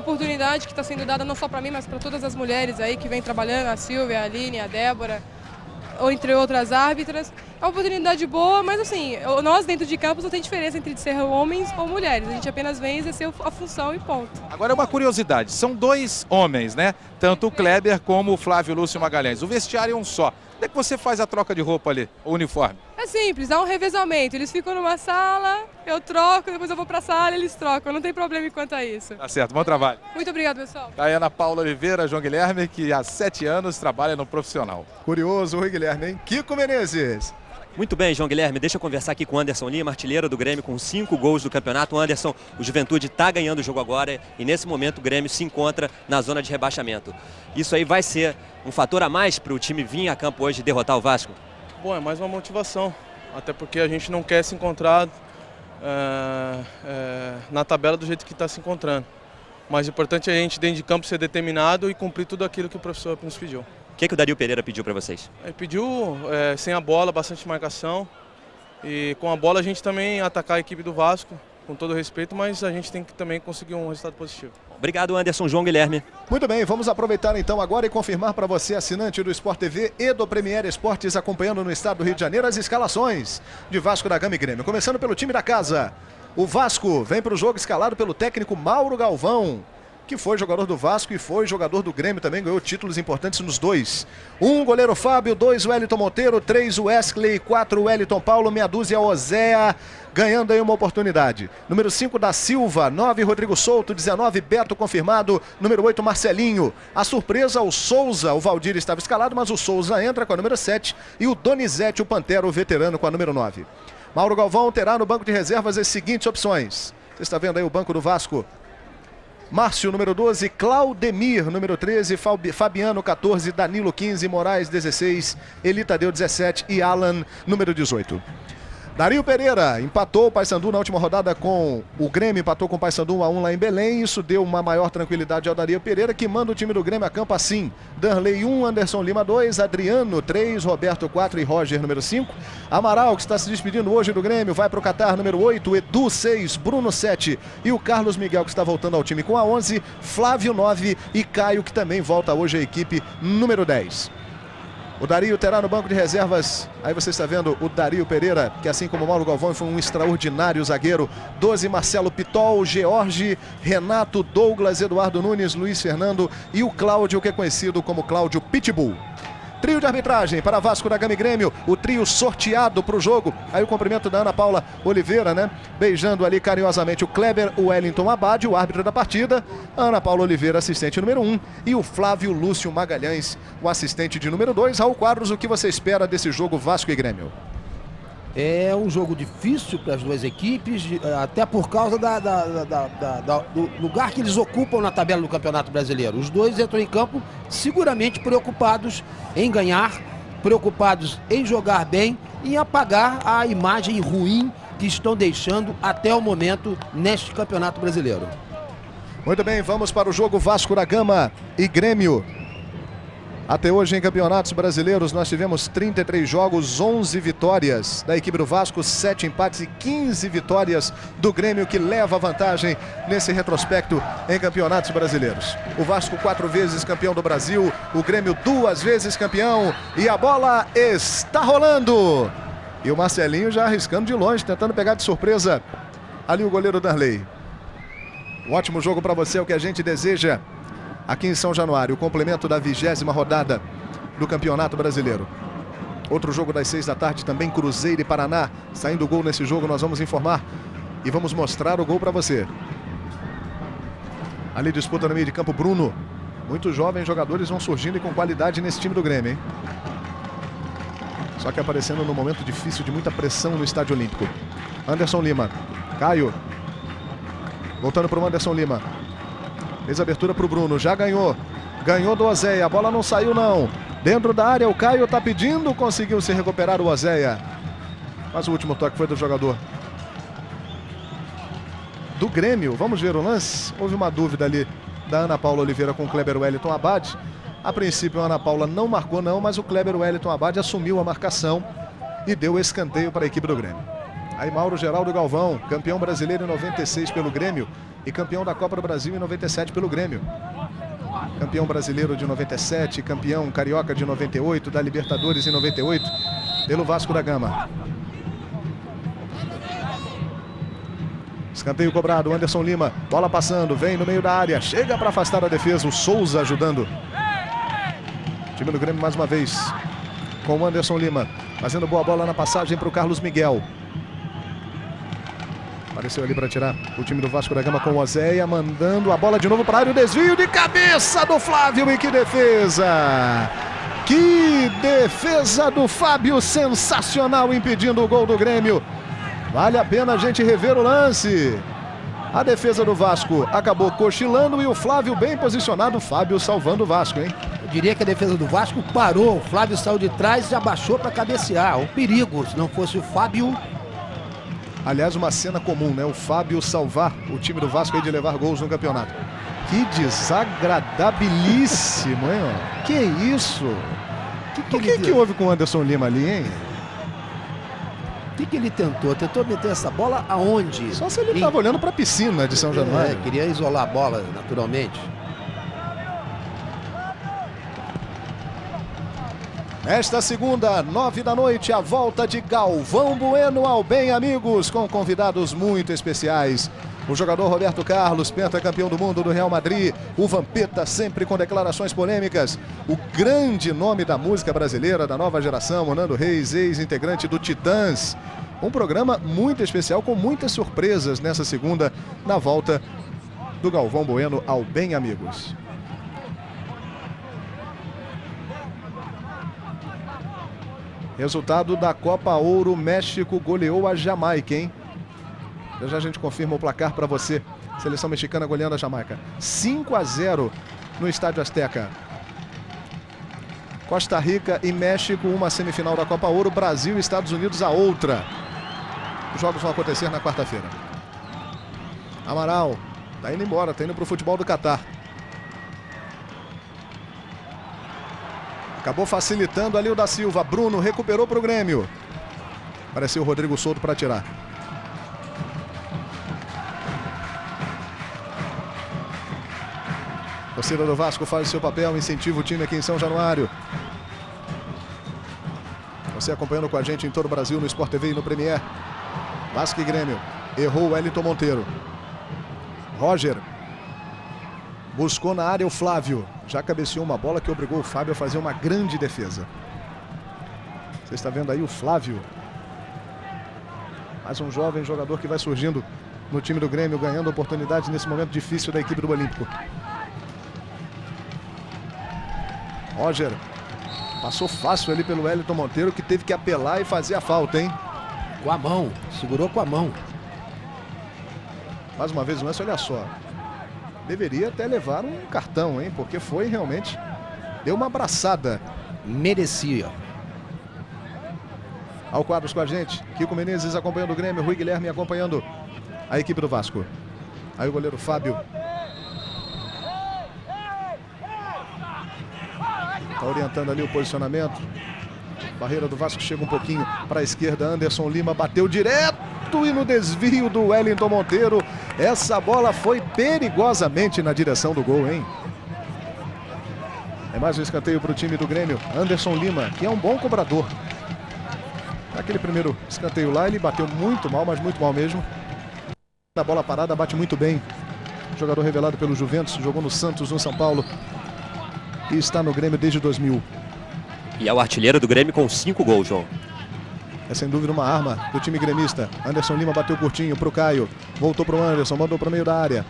Oportunidade que está sendo dada não só para mim, mas para todas as mulheres aí que vêm trabalhando, a Silvia, a Aline, a Débora, ou entre outras árbitras. É uma oportunidade boa, mas assim, nós dentro de campos não tem diferença entre ser homens ou mulheres. A gente apenas vem exercer a função e ponto. Agora é uma curiosidade, são dois homens, né? Tanto o Kleber como o Flávio Lúcio Magalhães. O vestiário é um só. Como é que você faz a troca de roupa ali, o uniforme? É simples, dá um revezamento. Eles ficam numa sala, eu troco, depois eu vou para a sala, eles trocam. Não tem problema quanto a isso. Tá certo, bom trabalho. Muito obrigado, pessoal. A Ana Paula Oliveira, João Guilherme, que há 7 anos trabalha no profissional. Curioso, Rui Guilherme, hein? Kiko Menezes. Muito bem, João Guilherme, deixa eu conversar aqui com o Anderson Lima, artilheiro do Grêmio com 5 gols do campeonato. O Anderson, o Juventude está ganhando o jogo agora e nesse momento o Grêmio se encontra na zona de rebaixamento. Isso aí vai ser um fator a mais para o time vir a campo hoje e derrotar o Vasco? Bom, é mais uma motivação, até porque a gente não quer se encontrar na tabela do jeito que está se encontrando. Mas o importante é a gente dentro de campo ser determinado e cumprir tudo aquilo que o professor nos pediu. O que o Dario Pereira pediu para vocês? Ele pediu sem a bola, bastante marcação e com a bola a gente também atacar a equipe do Vasco, com todo respeito, mas a gente tem que também conseguir um resultado positivo. Obrigado, Anderson. João Guilherme. Muito bem, vamos aproveitar então agora e confirmar para você, assinante do Sport TV e do Premier Esportes, acompanhando no estado do Rio de Janeiro, as escalações de Vasco da Gama e Grêmio. Começando pelo time da casa. O Vasco vem para o jogo escalado pelo técnico Mauro Galvão, que foi jogador do Vasco e foi jogador do Grêmio, também ganhou títulos importantes nos dois. 1, goleiro Fábio, 2, Wellington Monteiro, 3, Wesley, 4, Wellington Paulo, meia dúzia, Ozéa, ganhando aí uma oportunidade. Número 5, da Silva, 9, Rodrigo Souto, 19, Beto confirmado, número 8, Marcelinho. A surpresa, o Souza, o Valdir estava escalado, mas o Souza entra com a número 7 e o Donizete, o Pantera, o veterano, com a número 9. Mauro Galvão terá no banco de reservas as seguintes opções. Você está vendo aí o banco do Vasco? Márcio, número 12, Claudemir, número 13, Fabiano, 14, Danilo, 15, Moraes, 16, Eli Tadeu, 17 e Alan, número 18. Dario Pereira empatou o Paysandu na última rodada com o Grêmio, empatou com o Paysandu 1-1 lá em Belém. Isso deu uma maior tranquilidade ao Dario Pereira, que manda o time do Grêmio a campo assim: Danley 1, Anderson Lima 2, Adriano 3, Roberto 4 e Roger número 5. Amaral, que está se despedindo hoje do Grêmio, vai para o Catar, número 8, Edu 6, Bruno 7 e o Carlos Miguel, que está voltando ao time com a 11, Flávio 9 e Caio, que também volta hoje à equipe, número 10. O Dario terá no banco de reservas, aí você está vendo o Dario Pereira, que assim como o Mauro Galvão foi um extraordinário zagueiro. 12, Marcelo Pitol, George, Renato, Douglas, Eduardo Nunes, Luiz Fernando e o Cláudio, que é conhecido como Cláudio Pitbull. Trio de arbitragem para Vasco da Gama e Grêmio, o trio sorteado para o jogo. Aí o cumprimento da Ana Paula Oliveira, né? Beijando ali carinhosamente o Kleber, o Wellington Abad, o árbitro da partida. A Ana Paula Oliveira, assistente número 1. E o Flávio Lúcio Magalhães, o assistente de número 2. Raul Quadros, o que você espera desse jogo Vasco e Grêmio? É um jogo difícil para as duas equipes, até por causa do lugar que eles ocupam na tabela do Campeonato Brasileiro. Os dois entram em campo seguramente preocupados em ganhar, preocupados em jogar bem e em apagar a imagem ruim que estão deixando até o momento neste Campeonato Brasileiro. Muito bem, vamos para o jogo Vasco da Gama e Grêmio. Até hoje em campeonatos brasileiros nós tivemos 33 jogos, 11 vitórias da equipe do Vasco, 7 empates e 15 vitórias do Grêmio, que leva vantagem nesse retrospecto em campeonatos brasileiros. O Vasco 4 vezes campeão do Brasil, o Grêmio 2 vezes campeão e a bola está rolando. E o Marcelinho já arriscando de longe, tentando pegar de surpresa ali o goleiro Darley. Um ótimo jogo para você, é o que a gente deseja aqui em São Januário, o complemento da 20ª rodada do Campeonato Brasileiro. Outro jogo das 6 da tarde, também Cruzeiro e Paraná. Saindo o gol nesse jogo, nós vamos informar e vamos mostrar o gol para você. Ali disputa no meio de campo Bruno. Muitos jovens jogadores vão surgindo e com qualidade nesse time do Grêmio, hein? Só que aparecendo num momento difícil, de muita pressão no Estádio Olímpico. Anderson Lima, Caio. Voltando para o Anderson Lima. Fez abertura para o Bruno, já ganhou. Ganhou do Ozéia, a bola não saiu não. Dentro da área, o Caio está pedindo, conseguiu se recuperar o Ozéia. Mas o último toque foi do jogador do Grêmio. Vamos ver o lance. Houve uma dúvida ali da Ana Paula Oliveira com o Kleber Wellington Abad. A princípio a Ana Paula não marcou não, mas o Kleber Wellington Abad assumiu a marcação e deu escanteio para a equipe do Grêmio. Aí Mauro Geraldo Galvão, campeão brasileiro em 96 pelo Grêmio e campeão da Copa do Brasil em 97 pelo Grêmio. Campeão brasileiro de 97, campeão carioca de 98, da Libertadores em 98 pelo Vasco da Gama. Escanteio cobrado, Anderson Lima, bola passando, vem no meio da área, chega para afastar a defesa, o Souza ajudando. Time do Grêmio mais uma vez, com o Anderson Lima, fazendo boa bola na passagem para o Carlos Miguel. Apareceu ali para tirar o time do Vasco da Gama com o Oséia, mandando a bola de novo para a área, o desvio de cabeça do Flávio e que defesa! Que defesa do Fábio, sensacional, impedindo o gol do Grêmio. Vale a pena a gente rever o lance. A defesa do Vasco acabou cochilando e o Flávio bem posicionado, o Fábio salvando o Vasco, hein? Eu diria que a defesa do Vasco parou, o Flávio saiu de trás e abaixou para cabecear. Um perigo, se não fosse o Fábio. Aliás, uma cena comum, né? O Fábio salvar o time do Vasco aí de levar gols no campeonato. Que desagradabilíssimo, hein? Que isso? O que houve com o Anderson Lima ali, hein? O que ele tentou? Tentou meter essa bola aonde? Só se ele estava olhando para a piscina de São Januário. Queria isolar a bola, naturalmente. Esta segunda, 9 da noite, a volta de Galvão Bueno ao Bem Amigos, com convidados muito especiais. O jogador Roberto Carlos, pentacampeão do mundo do Real Madrid. O Vampeta, sempre com declarações polêmicas. O grande nome da música brasileira, da nova geração, o Nando Reis, ex-integrante do Titãs. Um programa muito especial, com muitas surpresas nessa segunda, na volta do Galvão Bueno ao Bem Amigos. Resultado da Copa Ouro, México goleou a Jamaica, hein? Já a gente confirma o placar para você. Seleção mexicana goleando a Jamaica. 5-0 no Estádio Azteca. Costa Rica e México, uma semifinal da Copa Ouro. Brasil e Estados Unidos, a outra. Os jogos vão acontecer na quarta-feira. Amaral tá indo embora, tá indo para o futebol do Catar. Acabou facilitando ali o da Silva. Bruno recuperou para o Grêmio. Apareceu o Rodrigo Souto para tirar. A torcida do Vasco faz o seu papel, incentiva o time aqui em São Januário. Você acompanhando com a gente em todo o Brasil, no Sport TV e no Premier. Vasco e Grêmio. Errou o Wellington Monteiro. Roger. Buscou na área o Flávio. Já cabeceou uma bola que obrigou o Fábio a fazer uma grande defesa. Você está vendo aí o Flávio. Mais um jovem jogador que vai surgindo no time do Grêmio, ganhando oportunidades nesse momento difícil da equipe do Olímpico. Roger. Passou fácil ali pelo Wellington Monteiro, que teve que apelar e fazer a falta, hein? Com a mão. Segurou com a mão. Mais uma vez o lance, olha só. Deveria até levar um cartão, hein? Porque foi realmente... Deu uma abraçada. Merecia. Ao quadros com a gente. Kiko Menezes acompanhando o Grêmio. Rui Guilherme acompanhando a equipe do Vasco. Aí o goleiro Fábio. Está orientando ali o posicionamento. Barreira do Vasco chega um pouquinho para a esquerda. Anderson Lima bateu direto e no desvio do Wellington Monteiro. Essa bola foi perigosamente na direção do gol, hein? É mais um escanteio para o time do Grêmio. Anderson Lima, que é um bom cobrador. Naquele primeiro escanteio lá, ele bateu muito mal, mas muito mal mesmo. Na bola parada, bate muito bem. Jogador revelado pelo Juventus, jogou no Santos, no São Paulo. E está no Grêmio desde 2000. E é o artilheiro do Grêmio com 5 gols, João. É sem dúvida uma arma do time gremista. Anderson Lima bateu curtinho para o Caio. Voltou para o Anderson, mandou para o meio da área.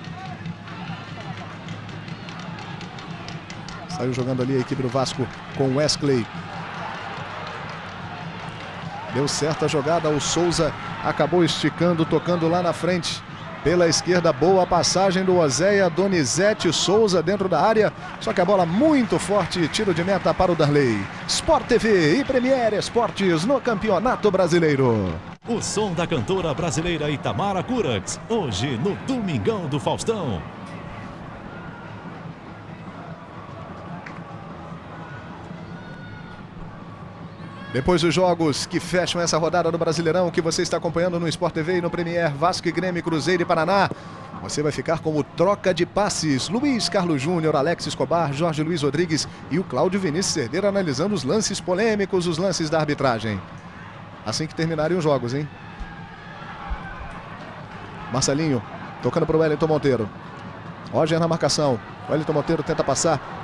Saiu jogando ali a equipe do Vasco com Wesley. Deu certa jogada, o Souza acabou esticando, tocando lá na frente. Pela esquerda, boa passagem do Oséia, Donizete, Souza dentro da área. Só que a bola muito forte, tiro de meta para o Darley. Sport TV e Premier Esportes no Campeonato Brasileiro. O som da cantora brasileira Itamara Curax, hoje no Domingão do Faustão. Depois dos jogos que fecham essa rodada do Brasileirão, que você está acompanhando no Sport TV e no Premier, Vasco e Grêmio, Cruzeiro e Paraná, você vai ficar com o troca de passes. Luiz Carlos Júnior, Alex Escobar, Jorge Luiz Rodrigues e o Cláudio Vinícius Cerdeira analisando os lances polêmicos, os lances da arbitragem. Assim que terminarem os jogos, hein? Marcelinho, tocando para o Wellington Monteiro. Roger na marcação. Wellington Monteiro tenta passar.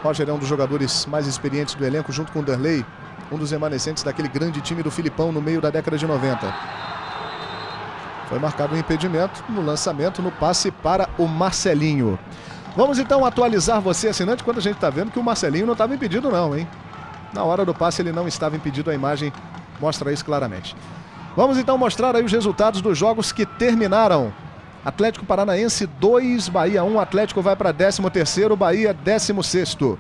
Roger é um dos jogadores mais experientes do elenco, junto com o Derlei, um dos remanescentes daquele grande time do Filipão no meio da década de 90. Foi marcado um impedimento no lançamento, no passe para o Marcelinho. Vamos então atualizar você, assinante, quando a gente está vendo que o Marcelinho não estava impedido não, hein? Na hora do passe ele não estava impedido, a imagem mostra isso claramente. Vamos então mostrar aí os resultados dos jogos que terminaram. Atlético Paranaense 2, Bahia 1, Atlético vai para 13º, Bahia 16º.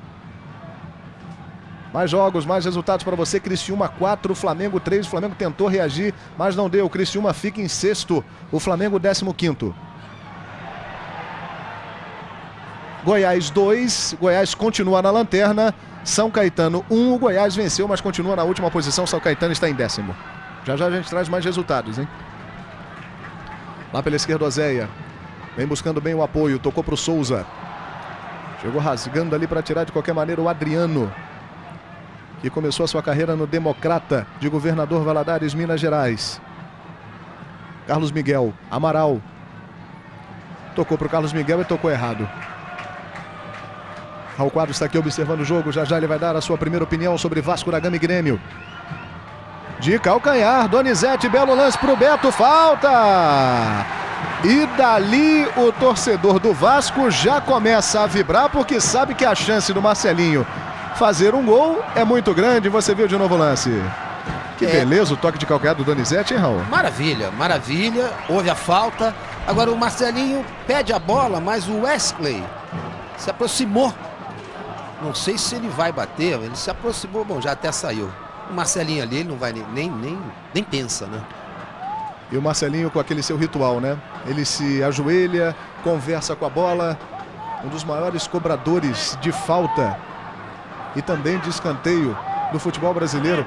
Mais jogos, mais resultados para você. Criciúma 4, Flamengo 3. O Flamengo tentou reagir, mas não deu. O Criciúma fica em sexto, o Flamengo 15º. Goiás 2, Goiás continua na lanterna. São Caetano 1, o Goiás venceu, mas continua na última posição. São Caetano está em 10º. Já já a gente traz mais resultados, hein? Lá pela esquerda, Oséia. Vem buscando bem o apoio. Tocou para o Souza. Chegou rasgando ali para tirar de qualquer maneira o Adriano, que começou a sua carreira no Democrata de Governador Valadares, Minas Gerais. Carlos Miguel. Amaral. Tocou para o Carlos Miguel e tocou errado. Raul Quadros está aqui observando o jogo. Já já ele vai dar a sua primeira opinião sobre Vasco da Gama e Grêmio. De calcanhar, Donizete, belo lance para o Beto, falta! E dali o torcedor do Vasco já começa a vibrar, porque sabe que a chance do Marcelinho fazer um gol é muito grande. Você viu de novo o lance. Que beleza o toque de calcanhar do Donizete, hein, Raul? Maravilha, maravilha. Houve a falta. Agora o Marcelinho pede a bola, mas o Wesley se aproximou. Não sei se ele vai bater, ele se aproximou, bom, já até saiu. O Marcelinho ali, ele não vai nem pensa, né? E o Marcelinho com aquele seu ritual, né? Ele se ajoelha, conversa com a bola. Um dos maiores cobradores de falta e também de escanteio do futebol brasileiro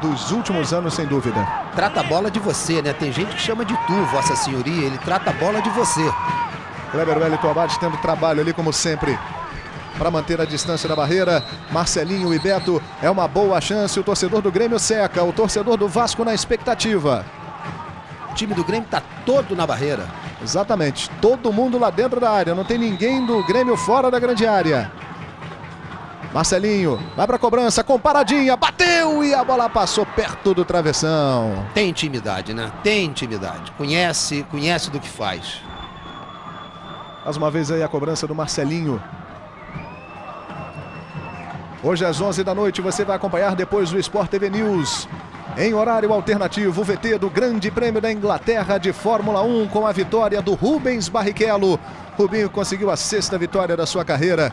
dos últimos anos, sem dúvida. Trata a bola de você, né? Tem gente que chama de tu, Vossa Senhoria. Ele trata a bola de você. Kleber Wellington Abate tendo trabalho ali, como sempre, para manter a distância da barreira. Marcelinho e Beto, é uma boa chance. O torcedor do Grêmio seca, o torcedor do Vasco na expectativa. O time do Grêmio está todo na barreira. Exatamente, todo mundo lá dentro da área, não tem ninguém do Grêmio fora da grande área. Marcelinho vai para a cobrança, com paradinha, bateu e a bola passou perto do travessão. Tem intimidade, né? Tem intimidade, conhece do que faz. Mais uma vez aí a cobrança do Marcelinho. Hoje às 11 da noite você vai acompanhar depois do Sport TV News, em horário alternativo, o VT do Grande Prêmio da Inglaterra de Fórmula 1 com a vitória do Rubens Barrichello. Rubinho conseguiu a 6ª vitória da sua carreira.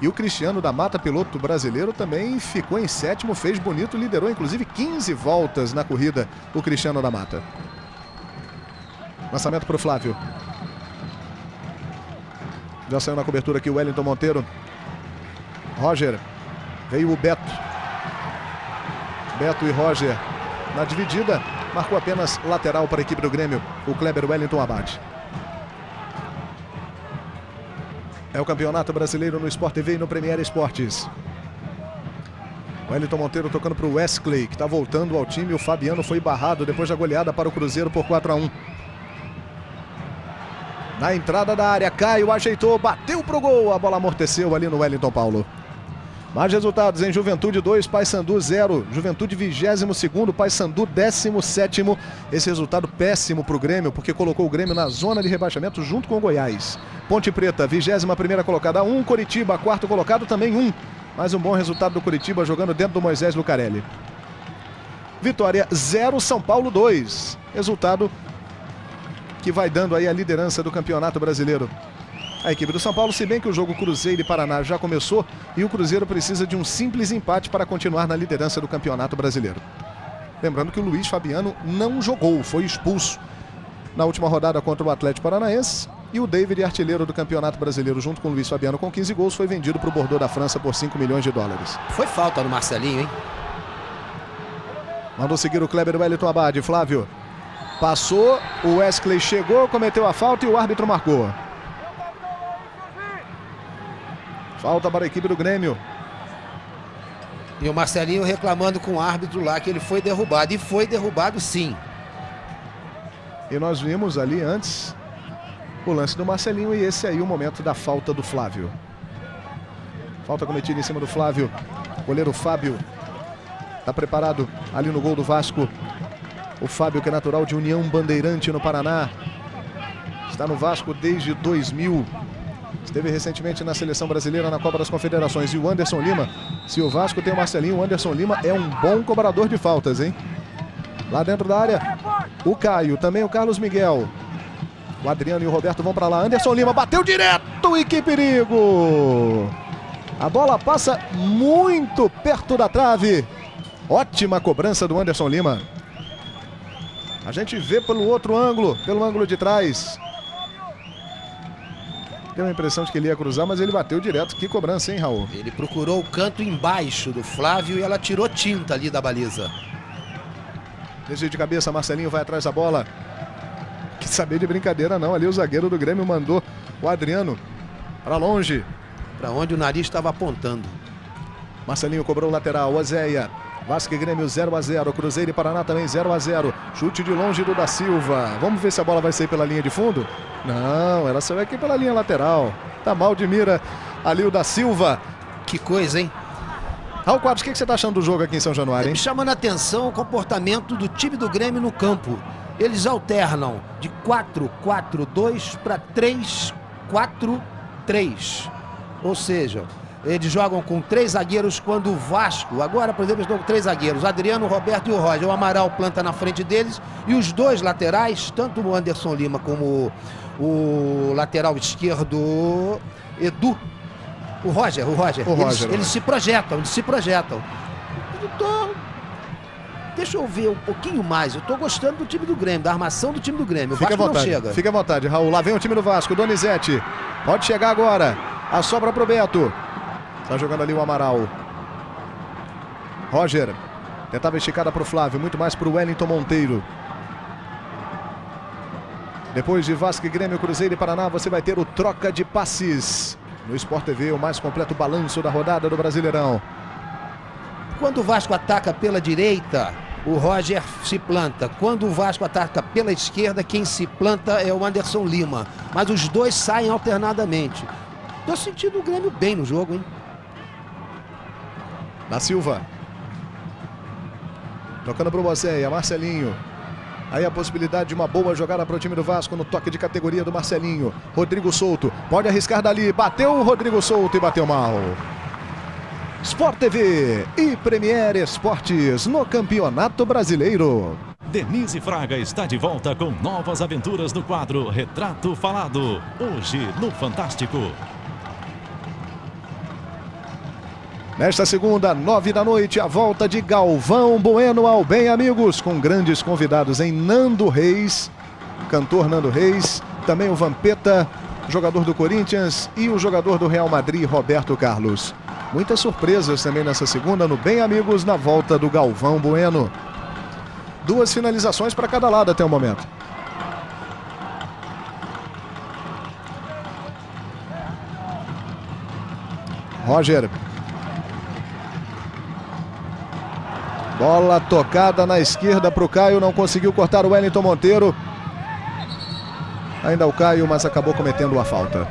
E o Cristiano da Mata, piloto brasileiro, também ficou em 7º, fez bonito, liderou inclusive 15 voltas na corrida, o Cristiano da Mata. Lançamento para o Flávio. Já saiu na cobertura aqui o Wellington Monteiro. Roger. Veio o Beto. Beto e Roger na dividida. Marcou apenas lateral para a equipe do Grêmio, o Kleber Wellington Abate. É o Campeonato Brasileiro no Sport TV e no Premier Esportes. Wellington Monteiro tocando para o Wesley, que está voltando ao time. O Fabiano foi barrado depois da goleada para o Cruzeiro por 4-1. Na entrada da área, Caio ajeitou, bateu para o gol. A bola amorteceu ali no Wellington Paulo. Mais resultados em Juventude 2, Paysandu 0. Juventude 22º, Paysandu 17º. Esse resultado péssimo para o Grêmio, porque colocou o Grêmio na zona de rebaixamento junto com o Goiás. Ponte Preta, 21ª colocada 1. Coritiba, 4º colocado, também 1. Mais um bom resultado do Coritiba, jogando dentro do Moisés Lucarelli. Vitória 0, São Paulo 2. Resultado que vai dando aí a liderança do Campeonato Brasileiro. A equipe do São Paulo, se bem que o jogo Cruzeiro e Paraná já começou e o Cruzeiro precisa de um simples empate para continuar na liderança do Campeonato Brasileiro. Lembrando que o Luiz Fabiano não jogou, foi expulso na última rodada contra o Atlético Paranaense. E o David, artilheiro do Campeonato Brasileiro, junto com o Luiz Fabiano com 15 gols, foi vendido para o Bordeaux da França por 5 milhões de dólares. Foi falta no Marcelinho, hein? Mandou seguir o Kleber Wellington Abad. Flávio passou, o Wesley chegou, cometeu a falta e o árbitro marcou. Falta para a equipe do Grêmio. E o Marcelinho reclamando com o árbitro lá que ele foi derrubado. E foi derrubado sim. E nós vimos ali antes o lance do Marcelinho e esse aí o momento da falta do Flávio. Falta cometida em cima do Flávio. Goleiro Fábio está preparado ali no gol do Vasco. O Fábio, que é natural de União Bandeirante, no Paraná. Está no Vasco desde 2000. Esteve recentemente na Seleção Brasileira na Copa das Confederações. E o Anderson Lima, se o Vasco tem o Marcelinho, o Anderson Lima é um bom cobrador de faltas, hein? Lá dentro da área, o Caio, também o Carlos Miguel. O Adriano e o Roberto vão para lá. Anderson Lima bateu direto e que perigo! A bola passa muito perto da trave. Ótima cobrança do Anderson Lima. A gente vê pelo outro ângulo, pelo ângulo de trás. Deu a impressão de que ele ia cruzar, mas ele bateu direto. Que cobrança, hein, Raul? Ele procurou o canto embaixo do Flávio e ela tirou tinta ali da baliza. Desvio de cabeça, Marcelinho vai atrás da bola. Que saber de brincadeira não. Ali o zagueiro do Grêmio mandou o Adriano para longe. Para onde o nariz estava apontando. Marcelinho cobrou o lateral, Oséia. Vasco e Grêmio 0-0, Cruzeiro e Paraná também 0-0. Chute de longe do da Silva. Vamos ver se a bola vai sair pela linha de fundo? Não, ela saiu aqui pela linha lateral. Tá mal de mira ali o da Silva. Que coisa, hein? Raul Quadros, o que você tá achando do jogo aqui em São Januário, hein? Me chamando a atenção o comportamento do time do Grêmio no campo. Eles alternam de 4-4-2 para 3-4-3. Ou seja, eles jogam com 3 zagueiros quando o Vasco, agora, por exemplo, eles estão com 3 zagueiros, Adriano, Roberto e o Roger. O Amaral planta na frente deles e os 2 laterais, tanto o Anderson Lima como o lateral esquerdo, Edu, o Roger. Eles se projetam. Deixa eu ver um pouquinho mais. Eu tô gostando do time do Grêmio, da armação do time do Grêmio. O Vasco não chega. Fica à vontade, Raul. Lá vem o time do Vasco, Donizete. Pode chegar agora. A sobra pro Beto. Tá jogando ali o Amaral. Roger. Tentava esticada pro Flávio, muito mais pro Wellington Monteiro. Depois de Vasco e Grêmio, Cruzeiro e Paraná, você vai ter o troca de passes. No Sport TV, o mais completo balanço da rodada do Brasileirão. Quando o Vasco ataca pela direita, o Roger se planta. Quando o Vasco ataca pela esquerda, quem se planta é o Anderson Lima. Mas os 2 saem alternadamente. Tô sentindo o Grêmio bem no jogo, hein? Da Silva. Tocando pro Oséia, Marcelinho. Aí a possibilidade de uma boa jogada para o time do Vasco no toque de categoria do Marcelinho. Rodrigo Souto, pode arriscar dali. Bateu o Rodrigo Souto e bateu mal. Sport TV e Premier Esportes no Campeonato Brasileiro. Denise Fraga está de volta com novas aventuras no quadro Retrato Falado. Hoje no Fantástico. Nesta segunda, 9 da noite, a volta de Galvão Bueno ao Bem Amigos, com grandes convidados em Nando Reis, cantor Nando Reis, também o Vampeta, jogador do Corinthians, e o jogador do Real Madrid, Roberto Carlos. Muitas surpresas também nessa segunda no Bem Amigos, na volta do Galvão Bueno. 2 finalizações para cada lado até o momento. Roger. Bola tocada na esquerda para o Caio, não conseguiu cortar o Wellington Monteiro. Ainda o Caio, mas acabou cometendo a falta.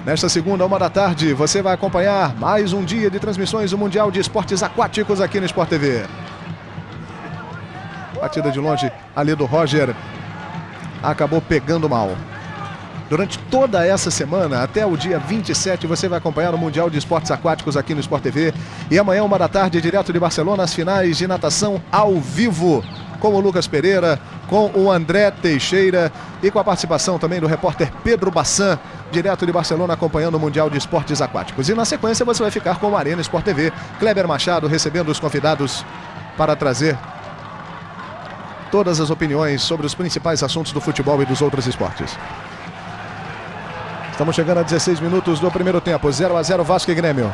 Nesta segunda, 1 da tarde, você vai acompanhar mais um dia de transmissões do Mundial de Esportes Aquáticos aqui no Sport TV. Batida de longe ali do Roger. Acabou pegando mal. Durante toda essa semana, até o dia 27, você vai acompanhar o Mundial de Esportes Aquáticos aqui no Sport TV. E amanhã, 1 da tarde, direto de Barcelona, as finais de natação ao vivo. Com o Lucas Pereira, com o André Teixeira e com a participação também do repórter Pedro Bassan, direto de Barcelona, acompanhando o Mundial de Esportes Aquáticos. E na sequência você vai ficar com o Arena Sport TV, Kleber Machado recebendo os convidados para trazer todas as opiniões sobre os principais assuntos do futebol e dos outros esportes. Estamos chegando a 16 minutos do primeiro tempo, 0-0 Vasco e Grêmio.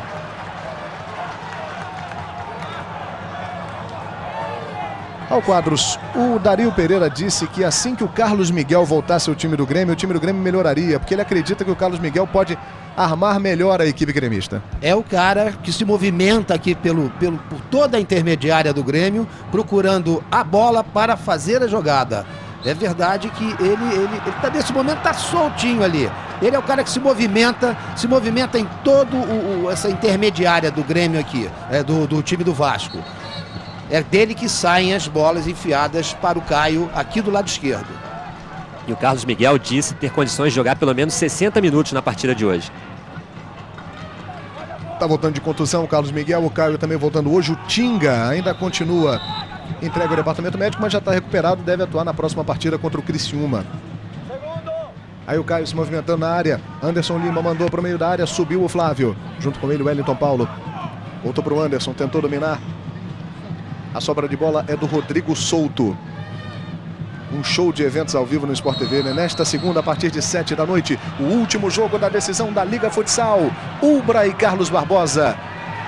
Ao Quadros, o Dario Pereira disse que assim que o Carlos Miguel voltasse ao time do Grêmio, o time do Grêmio melhoraria, porque ele acredita que o Carlos Miguel pode armar melhor a equipe gremista. É o cara que se movimenta aqui por toda a intermediária do Grêmio, procurando a bola para fazer a jogada. É verdade que ele tá, nesse momento está soltinho ali. Ele é o cara que se movimenta em todo essa intermediária do Grêmio aqui, do time do Vasco. É dele que saem as bolas enfiadas para o Caio aqui do lado esquerdo. E o Carlos Miguel disse ter condições de jogar pelo menos 60 minutos na partida de hoje. Tá voltando de contusão o Carlos Miguel, o Caio também voltando hoje. O Tinga ainda continua entregue ao departamento médico, mas já está recuperado, deve atuar na próxima partida contra o Criciúma. Aí o Caio se movimentando na área. Anderson Lima mandou para o meio da área, subiu o Flávio. Junto com ele o Wellington Paulo. Voltou para o Anderson, tentou dominar. A sobra de bola é do Rodrigo Souto. Um show de eventos ao vivo no Sport TV, né? Nesta segunda, a partir de 7 da noite, o último jogo da decisão da Liga Futsal. Ubra e Carlos Barbosa.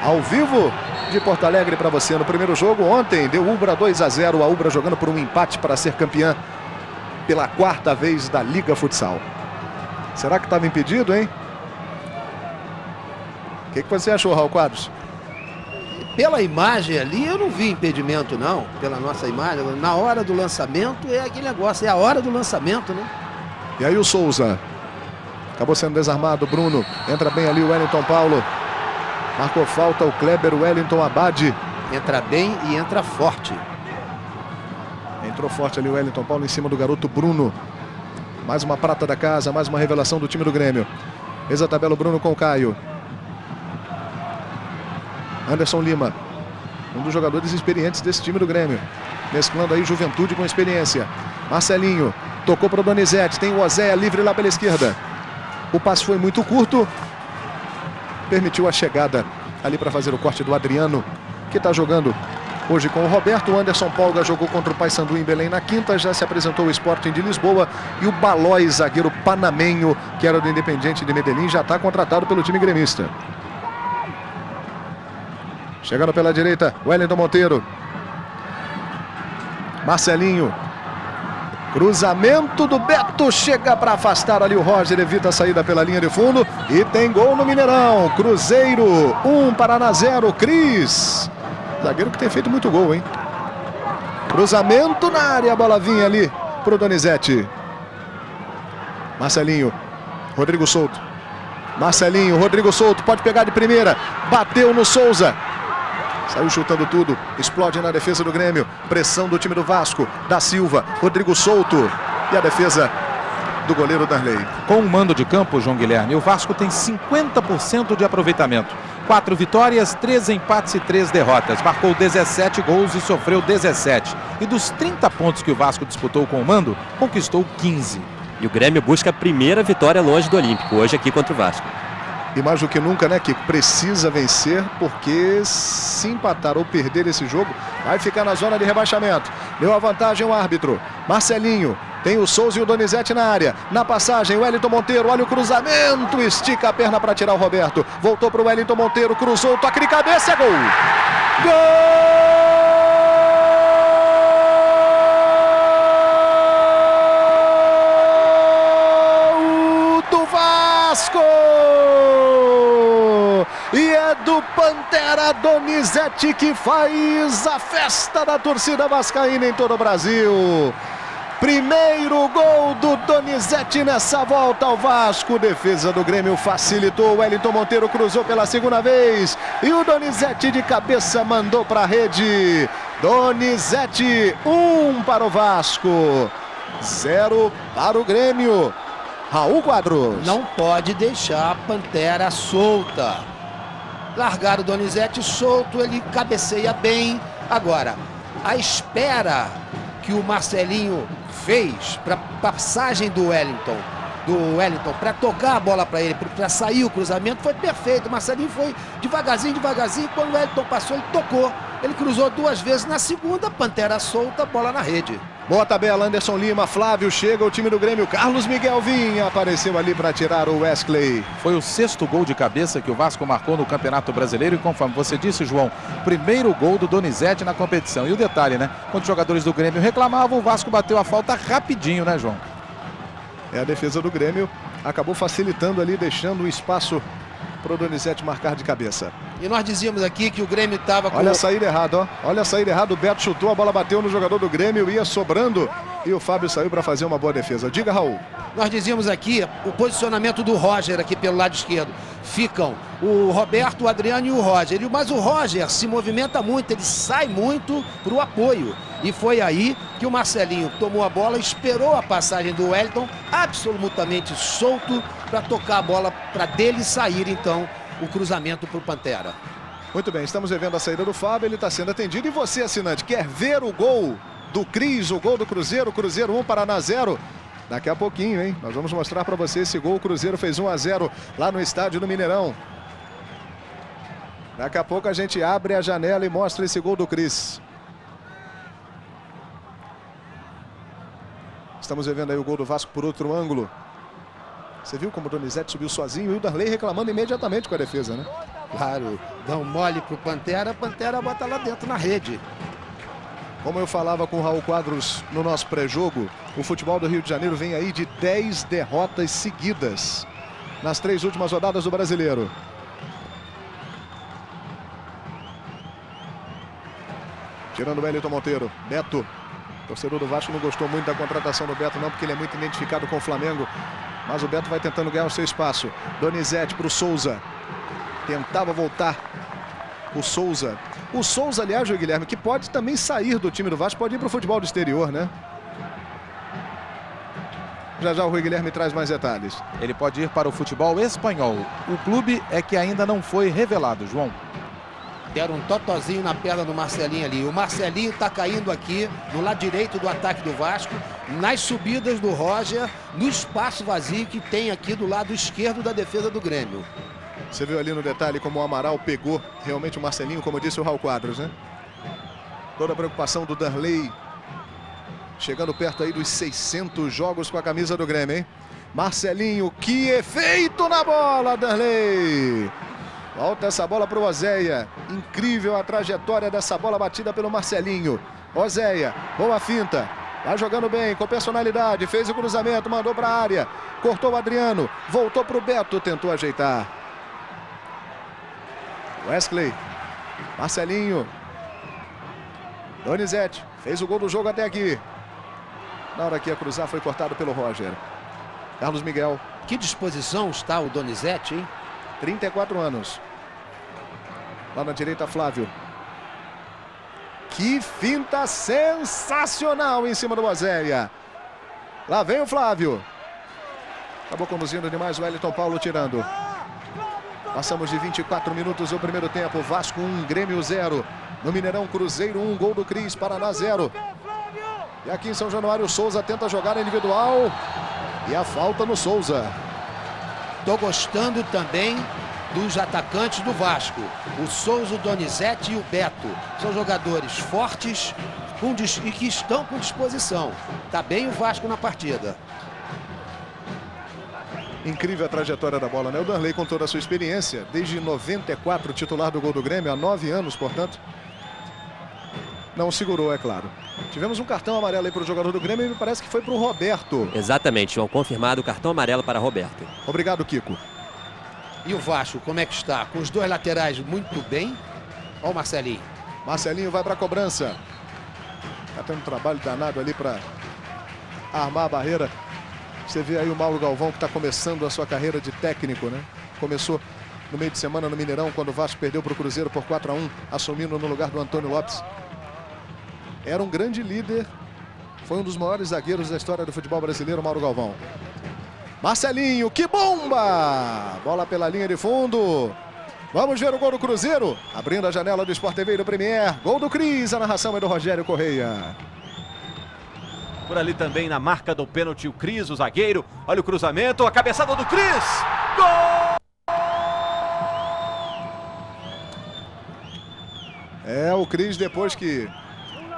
Ao vivo de Porto Alegre para você. No primeiro jogo, ontem, deu Ubra 2-0. A Ubra jogando por um empate para ser campeã pela 4ª vez da Liga Futsal. Será que estava impedido, hein? O que você achou, Raul Quadros? Pela imagem ali, eu não vi impedimento, não. Pela nossa imagem. Na hora do lançamento, é aquele negócio. É a hora do lançamento, né? E aí o Souza. Acabou sendo desarmado. Bruno. Entra bem ali o Wellington Paulo. Marcou falta o Kleber Wellington Abade. Entra bem e entra forte. Entrou forte ali o Wellington Paulo em cima do garoto Bruno. Mais uma prata da casa, mais uma revelação do time do Grêmio. Ex-tabela o Bruno com o Caio. Anderson Lima, um dos jogadores experientes desse time do Grêmio. Mesclando aí juventude com experiência. Marcelinho, tocou para o Donizete. Tem o Ozéia livre lá pela esquerda. O passe foi muito curto. Permitiu a chegada ali para fazer o corte do Adriano, que está jogando hoje com o Roberto. O Anderson Polga jogou contra o Paysandu em Belém na quinta. Já se apresentou o Sporting de Lisboa. E o Balói, zagueiro panamenho, que era do Independiente de Medellín, já está contratado pelo time gremista. Chegando pela direita, Wellington Monteiro. Marcelinho. Cruzamento do Beto. Chega para afastar ali o Roger. Evita a saída pela linha de fundo. E tem gol no Mineirão. Cruzeiro 1, Paraná 0. Cris. Zagueiro que tem feito muito gol, hein? Cruzamento na área. A bola vinha ali pro Donizete. Marcelinho. Rodrigo Souto. Marcelinho. Rodrigo Souto. Pode pegar de primeira. Bateu no Souza. Saiu chutando tudo, explode na defesa do Grêmio. Pressão do time do Vasco, da Silva, Rodrigo Souto. E a defesa do goleiro Darley. Com o mando de campo, João Guilherme, o Vasco tem 50% de aproveitamento. 4 vitórias, 3 empates e 3 derrotas. Marcou 17 gols e sofreu 17. E dos 30 pontos que o Vasco disputou com o mando, conquistou 15. E o Grêmio busca a primeira vitória longe do Olímpico, hoje aqui contra o Vasco. E mais do que nunca, né, que precisa vencer, porque se empatar ou perder esse jogo, vai ficar na zona de rebaixamento. Deu a vantagem o árbitro. Marcelinho, tem o Souza e o Donizete na área. Na passagem, o Wellington Monteiro, olha o cruzamento, estica a perna para tirar o Roberto. Voltou para o Wellington Monteiro, cruzou, toque de cabeça, é gol! Gol do Vasco! E é do Pantera Donizete que faz a festa da torcida vascaína em todo o Brasil. Primeiro gol do Donizete nessa volta ao Vasco. Defesa do Grêmio facilitou. O Wellington Monteiro cruzou pela segunda vez. E o Donizete de cabeça mandou para a rede. Donizete, 1 para o Vasco, 0 para o Grêmio. Raul Quadros. Não pode deixar a Pantera solta. Largar o Donizete solto, ele cabeceia bem. Agora, a espera que o Marcelinho fez para passagem do Wellington para tocar a bola para ele, para sair o cruzamento, foi perfeito. O Marcelinho foi devagarzinho. Quando o Wellington passou, ele tocou. Ele cruzou 2 vezes. Na segunda, Pantera solta, bola na rede. Boa tabela, Anderson Lima, Flávio, chega o time do Grêmio, Carlos Miguel Vinha apareceu ali para tirar o Wesley. Foi o 6º gol de cabeça que o Vasco marcou no Campeonato Brasileiro e, conforme você disse, João, primeiro gol do Donizete na competição. E o detalhe, né? Quando os jogadores do Grêmio reclamavam, o Vasco bateu a falta rapidinho, né, João? A defesa do Grêmio acabou facilitando ali, deixando um espaço para o Donizete marcar de cabeça. E nós dizíamos aqui que o Grêmio estava com... Olha a saída errada, ó. Olha a saída errada. O Beto chutou, a bola bateu no jogador do Grêmio, ia sobrando e o Fábio saiu para fazer uma boa defesa. Diga, Raul. Nós dizíamos aqui o posicionamento do Roger aqui pelo lado esquerdo. Ficam o Roberto, o Adriano e o Roger. Mas o Roger se movimenta muito, ele sai muito para o apoio. E foi aí que o Marcelinho tomou a bola, esperou a passagem do Wellington, absolutamente solto, para tocar a bola para dele sair, então, o cruzamento para o Pantera. Muito bem, estamos revendo a saída do Fábio, ele está sendo atendido. E você, assinante, quer ver o gol do Cris, o gol do Cruzeiro? Cruzeiro 1, Paraná 0. Daqui a pouquinho, hein? Nós vamos mostrar para você esse gol. O Cruzeiro fez 1-0 lá no estádio do Mineirão. Daqui a pouco a gente abre a janela e mostra esse gol do Cris. Estamos revendo aí o gol do Vasco por outro ângulo. Você viu como o Donizete subiu sozinho e o Darley reclamando imediatamente com a defesa, né? Claro, dá um mole pro Pantera, Pantera bota lá dentro na rede. Como eu falava com o Raul Quadros no nosso pré-jogo, o futebol do Rio de Janeiro vem aí de 10 derrotas seguidas nas 3 últimas rodadas do Brasileiro. Tirando o Wellington Monteiro, Beto. O torcedor do Vasco não gostou muito da contratação do Beto não, porque ele é muito identificado com o Flamengo. Mas o Beto vai tentando ganhar o seu espaço. Donizete para o Souza. Tentava voltar o Souza. O Souza, aliás, o Guilherme, que pode também sair do time do Vasco, pode ir para o futebol do exterior, né? Já já o Rui Guilherme traz mais detalhes. Ele pode ir para o futebol espanhol. O clube é que ainda não foi revelado, João. Deram um totozinho na perna do Marcelinho ali. O Marcelinho está caindo aqui no lado direito do ataque do Vasco, nas subidas do Roger, no espaço vazio que tem aqui do lado esquerdo da defesa do Grêmio. Você viu ali no detalhe como o Amaral pegou realmente o Marcelinho, como disse o Raul Quadros, né? Toda a preocupação do Darley, chegando perto aí dos 600 jogos com a camisa do Grêmio, hein? Marcelinho, que efeito na bola, Darley! Volta essa bola para o Oséia. Incrível a trajetória dessa bola batida pelo Marcelinho. Oséia, boa finta. Vai jogando bem, com personalidade. Fez o cruzamento, mandou para a área. Cortou o Adriano. Voltou para o Beto, tentou ajeitar. Wesley. Marcelinho. Donizete. Fez o gol do jogo até aqui. Na hora que ia cruzar, foi cortado pelo Roger. Carlos Miguel. Que disposição está o Donizete, hein? 34 anos. Lá na direita, Flávio. Que finta sensacional em cima do Oséia. Lá vem o Flávio. Acabou conduzindo demais o Wellington Paulo tirando. Passamos de 24 minutos do primeiro tempo. Vasco 1, Grêmio 0. No Mineirão, Cruzeiro 1, gol do Cris, Paraná 0. E aqui em São Januário, o Souza tenta a jogada individual. E a falta no Souza. Tô gostando também dos atacantes do Vasco. O Souza, o Donizete e o Beto. São jogadores fortes e que estão com disposição. Tá bem o Vasco na partida. Incrível a trajetória da bola, né? O Darley, com toda a sua experiência, desde 94, titular do gol do Grêmio, há 9 anos, portanto, não segurou, é claro. Tivemos um cartão amarelo aí para o jogador do Grêmio e me parece que foi para o Roberto. Exatamente, João, confirmado o cartão amarelo para Roberto. Obrigado, Kiko. E o Vasco, como é que está? Com os dois laterais muito bem. Olha o Marcelinho. Marcelinho vai para a cobrança. Está tendo um trabalho danado ali para armar a barreira. Você vê aí o Mauro Galvão, que está começando a sua carreira de técnico, né? Começou no meio de semana no Mineirão, quando o Vasco perdeu para o Cruzeiro por 4-1, assumindo no lugar do Antônio Lopes. Era um grande líder, foi um dos maiores zagueiros da história do futebol brasileiro, Mauro Galvão. Marcelinho, que bomba! Bola pela linha de fundo. Vamos ver o gol do Cruzeiro, abrindo a janela do Sport TV e do Premier. Gol do Cris, a narração é do Rogério Correia. Por ali também na marca do pênalti o Cris, o zagueiro. Olha o cruzamento, a cabeçada do Cris. Gol! É, o Cris, depois que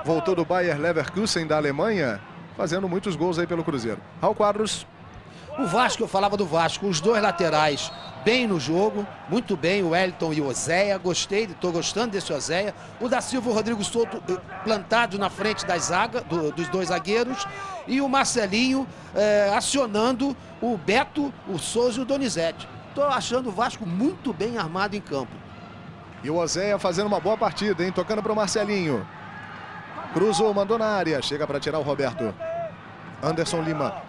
voltou do Bayer Leverkusen da Alemanha, fazendo muitos gols aí pelo Cruzeiro. Raul Quadros. O Vasco, eu falava do Vasco, os dois laterais bem no jogo, muito bem, o Wellington e o Oséia, estou gostando desse Oséia. O da Silva e o Rodrigo Souto plantados na frente da zaga, dos dois zagueiros, e o Marcelinho acionando o Beto, o Souza e o Donizete. Estou achando o Vasco muito bem armado em campo. E o Oséia fazendo uma boa partida, hein? Tocando para o Marcelinho. Cruzou, mandou na área, chega para tirar o Roberto. Anderson Lima.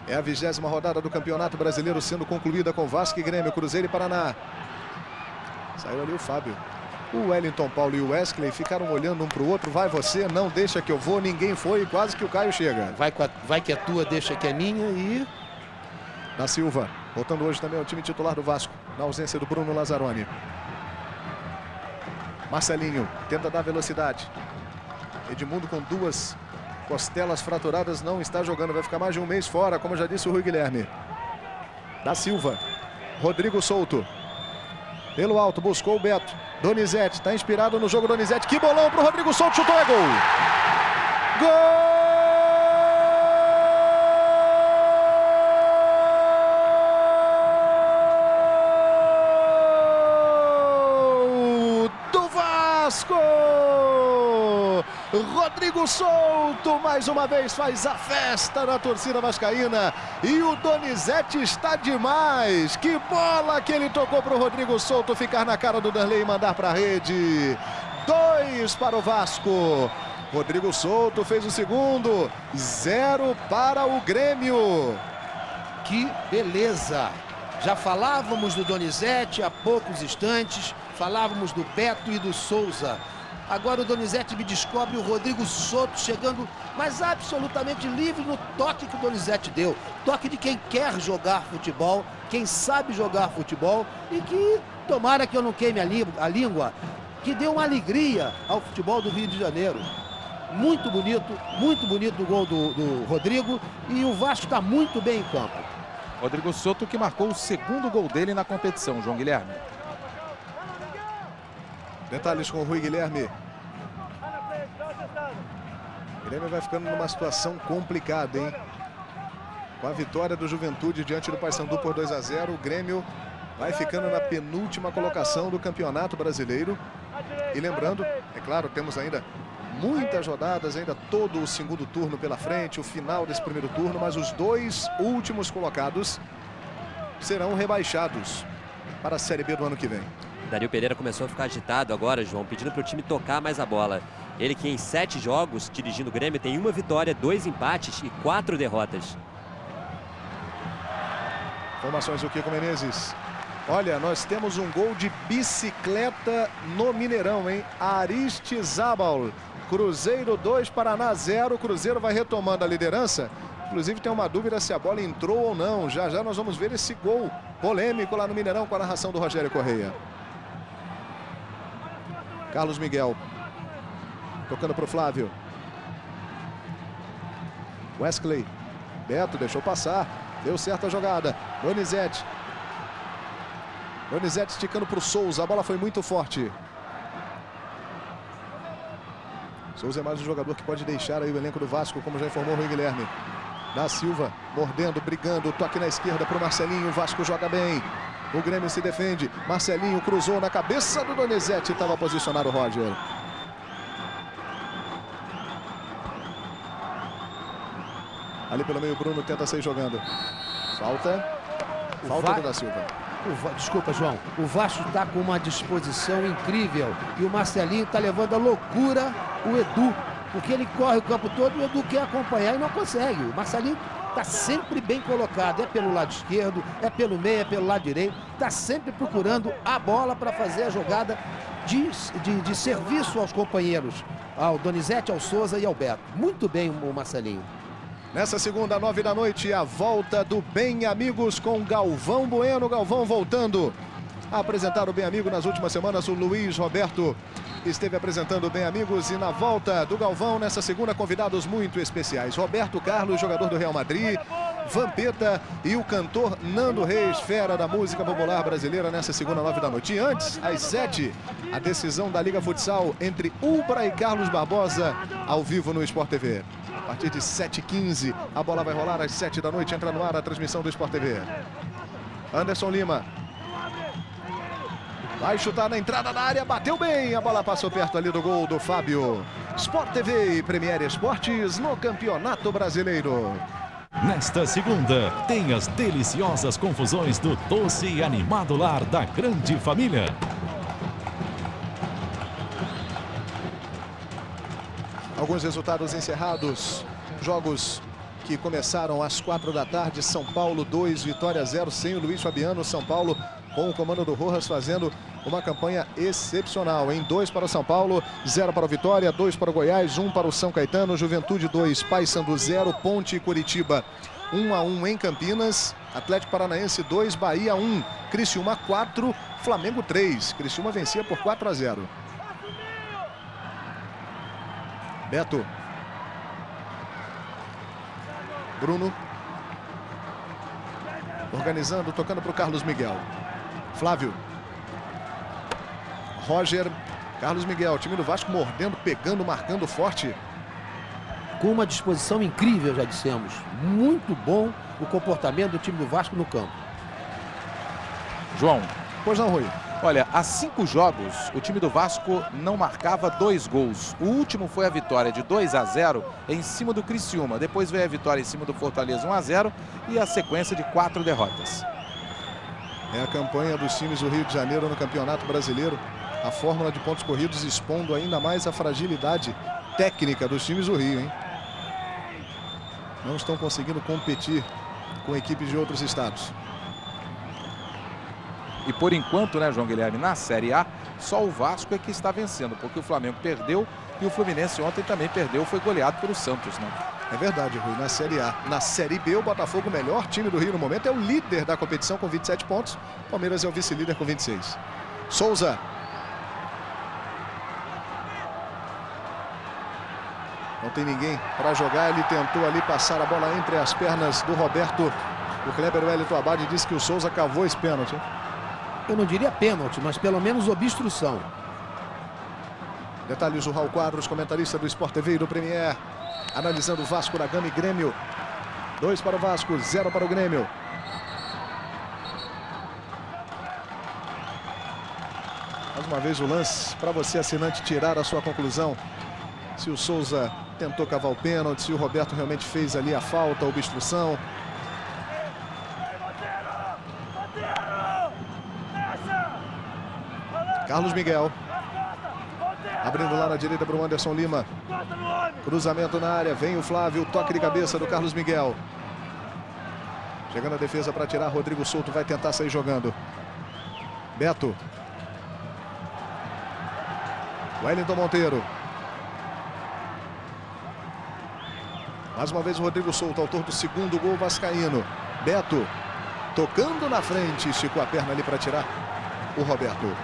É a 20ª rodada do Campeonato Brasileiro sendo concluída com Vasco e Grêmio, Cruzeiro e Paraná. Saiu ali o Fábio. O Wellington Paulo e o Wesley ficaram olhando um para o outro. Vai você, não deixa que eu vou. Ninguém foi, quase que o Caio chega. Vai que é tua, deixa que é minha e... Da Silva, voltando hoje também ao time titular do Vasco, na ausência do Bruno Lazzaroni. Marcelinho tenta dar velocidade. Edmundo com 2 costelas fraturadas não está jogando, vai ficar mais de um mês fora, como já disse o Rui Guilherme. Da Silva, Rodrigo Souto. Pelo alto, buscou o Beto. Donizete, está inspirado no jogo Donizete. Que bolão para o Rodrigo Souto, chutou, é gol! Gol! Do Vasco! Rodrigo Souto mais uma vez faz a festa na torcida vascaína e o Donizete está demais. Que bola que ele tocou para o Rodrigo Souto ficar na cara do Danley e mandar para a rede. 2 para o Vasco. Rodrigo Souto fez o segundo. 0 para o Grêmio. Que beleza! Já falávamos do Donizete há poucos instantes, falávamos do Beto e do Souza. Agora o Donizete me descobre o Rodrigo Souto chegando, mas absolutamente livre no toque que o Donizete deu. Toque de quem quer jogar futebol, quem sabe jogar futebol e que, tomara que eu não queime a língua, que deu uma alegria ao futebol do Rio de Janeiro. Muito bonito o gol do Rodrigo e o Vasco está muito bem em campo. Rodrigo Souto que marcou o 2º gol dele na competição, João Guilherme. Detalhes com o Rui Guilherme. O Grêmio vai ficando numa situação complicada, hein? Com a vitória do Juventude diante do Paysandu por 2-0, o Grêmio vai ficando na penúltima colocação do Campeonato Brasileiro. E lembrando, é claro, temos ainda muitas rodadas, ainda todo o 2º turno pela frente, o final desse primeiro turno, mas os 2 últimos colocados serão rebaixados para a Série B do ano que vem. Dario Pereira começou a ficar agitado agora, João, pedindo para o time tocar mais a bola. Ele que em 7 jogos dirigindo o Grêmio tem 1 vitória, 2 empates e 4 derrotas. Informações do Kiko Menezes. Olha, nós temos um gol de bicicleta no Mineirão, hein? Aristizábal. Cruzeiro 2, Paraná 0. O Cruzeiro vai retomando a liderança. Inclusive tem uma dúvida se a bola entrou ou não. Já já nós vamos ver esse gol polêmico lá no Mineirão com a narração do Rogério Correia. Carlos Miguel. Tocando para o Flávio. Wesley. Beto deixou passar. Deu certo a jogada. Donizete. Donizete esticando para o Souza. A bola foi muito forte. Souza é mais um jogador que pode deixar aí o elenco do Vasco, como já informou o Rui Guilherme. Da Silva, mordendo, brigando, toque na esquerda para o Marcelinho. O Vasco joga bem. O Grêmio se defende. Marcelinho cruzou na cabeça do Donizete. Estava posicionado o Roger. Ali pelo meio, Bruno tenta sair jogando. Falta do da Silva. Desculpa, João. O Vasco está com uma disposição incrível. E o Marcelinho está levando à loucura o Edu. Porque ele corre o campo todo e o Edu quer acompanhar e não consegue. O Marcelinho está sempre bem colocado. É pelo lado esquerdo, é pelo meio, é pelo lado direito. Está sempre procurando a bola para fazer a jogada de serviço aos companheiros. Ao Donizete, ao Souza e ao Beto. Muito bem o Marcelinho. Nessa segunda, 9 da noite, a volta do Bem Amigos com Galvão Bueno. Galvão voltando a apresentar o Bem Amigo nas últimas semanas. O Luiz Roberto esteve apresentando o Bem Amigos. E na volta do Galvão, nessa segunda, convidados muito especiais. Roberto Carlos, jogador do Real Madrid. Vampeta e o cantor Nando Reis, fera da música popular brasileira, nessa segunda 9 da noite. E antes, às 7, a decisão da Liga Futsal entre Ubra e Carlos Barbosa, ao vivo no Sport TV. A partir de 7h15, a bola vai rolar às 7 da noite, entra no ar a transmissão do Sport TV. Anderson Lima. Vai chutar na entrada da área, bateu bem, a bola passou perto ali do gol do Fábio. Sport TV e Premier Esportes no Campeonato Brasileiro. Nesta segunda, tem as deliciosas confusões do doce e animado lar da grande família. Alguns resultados encerrados. Jogos que começaram às 4 da tarde. São Paulo 2, Vitória 0, sem o Luiz Fabiano. São Paulo com o comando do Rojas fazendo uma campanha excepcional. Em 2 para o São Paulo, 0 para o Vitória, 2 para o Goiás, 1 para o São Caetano. Juventude 2, Paysandu 0, Ponte e Curitiba 1-1 em Campinas. Atlético Paranaense 2, Bahia 1, Criciúma 4, Flamengo 3. Criciúma vencia por 4-0. Beto. Bruno. Organizando, tocando para o Carlos Miguel. Flávio. Roger. Carlos Miguel. Time do Vasco mordendo, pegando, marcando forte. Com uma disposição incrível, já dissemos. Muito bom o comportamento do time do Vasco no campo. João. Pois não, Rui. Olha, há 5 jogos, o time do Vasco não marcava 2 gols. O último foi a vitória de 2-0 em cima do Criciúma. Depois veio a vitória em cima do Fortaleza 1-0 e a sequência de 4 derrotas. É a campanha dos times do Rio de Janeiro no Campeonato Brasileiro. A fórmula de pontos corridos expondo ainda mais a fragilidade técnica dos times do Rio, hein? Não estão conseguindo competir com equipes de outros estados. E por enquanto, né, João Guilherme, na Série A, só o Vasco é que está vencendo, porque o Flamengo perdeu e o Fluminense ontem também perdeu, foi goleado pelo Santos, né? É verdade, Rui, na Série A. Na Série B, o Botafogo, o melhor time do Rio no momento, é o líder da competição com 27 pontos. O Palmeiras é o vice-líder com 26. Souza. Não tem ninguém para jogar, ele tentou ali passar a bola entre as pernas do Roberto. O Kleber Wellington Abad disse que o Souza cavou esse pênalti. Eu não diria pênalti, mas pelo menos obstrução. Detalhes do Raul Quadros, comentarista do Sport TV e do Premier, analisando o Vasco da Gama e Grêmio. 2 para o Vasco, 0 para o Grêmio. Mais uma vez o lance para você, assinante, tirar a sua conclusão. Se o Souza tentou cavar o pênalti, se o Roberto realmente fez ali a falta, a obstrução. Carlos Miguel. Abrindo lá na direita para o Anderson Lima. Cruzamento na área. Vem o Flávio. Toque de cabeça do Carlos Miguel. Chegando a defesa para tirar. Rodrigo Souto vai tentar sair jogando. Beto. Wellington Monteiro. Mais uma vez o Rodrigo Souto, autor do segundo gol vascaíno. Beto. Tocando na frente. Esticou a perna ali para tirar o Roberto.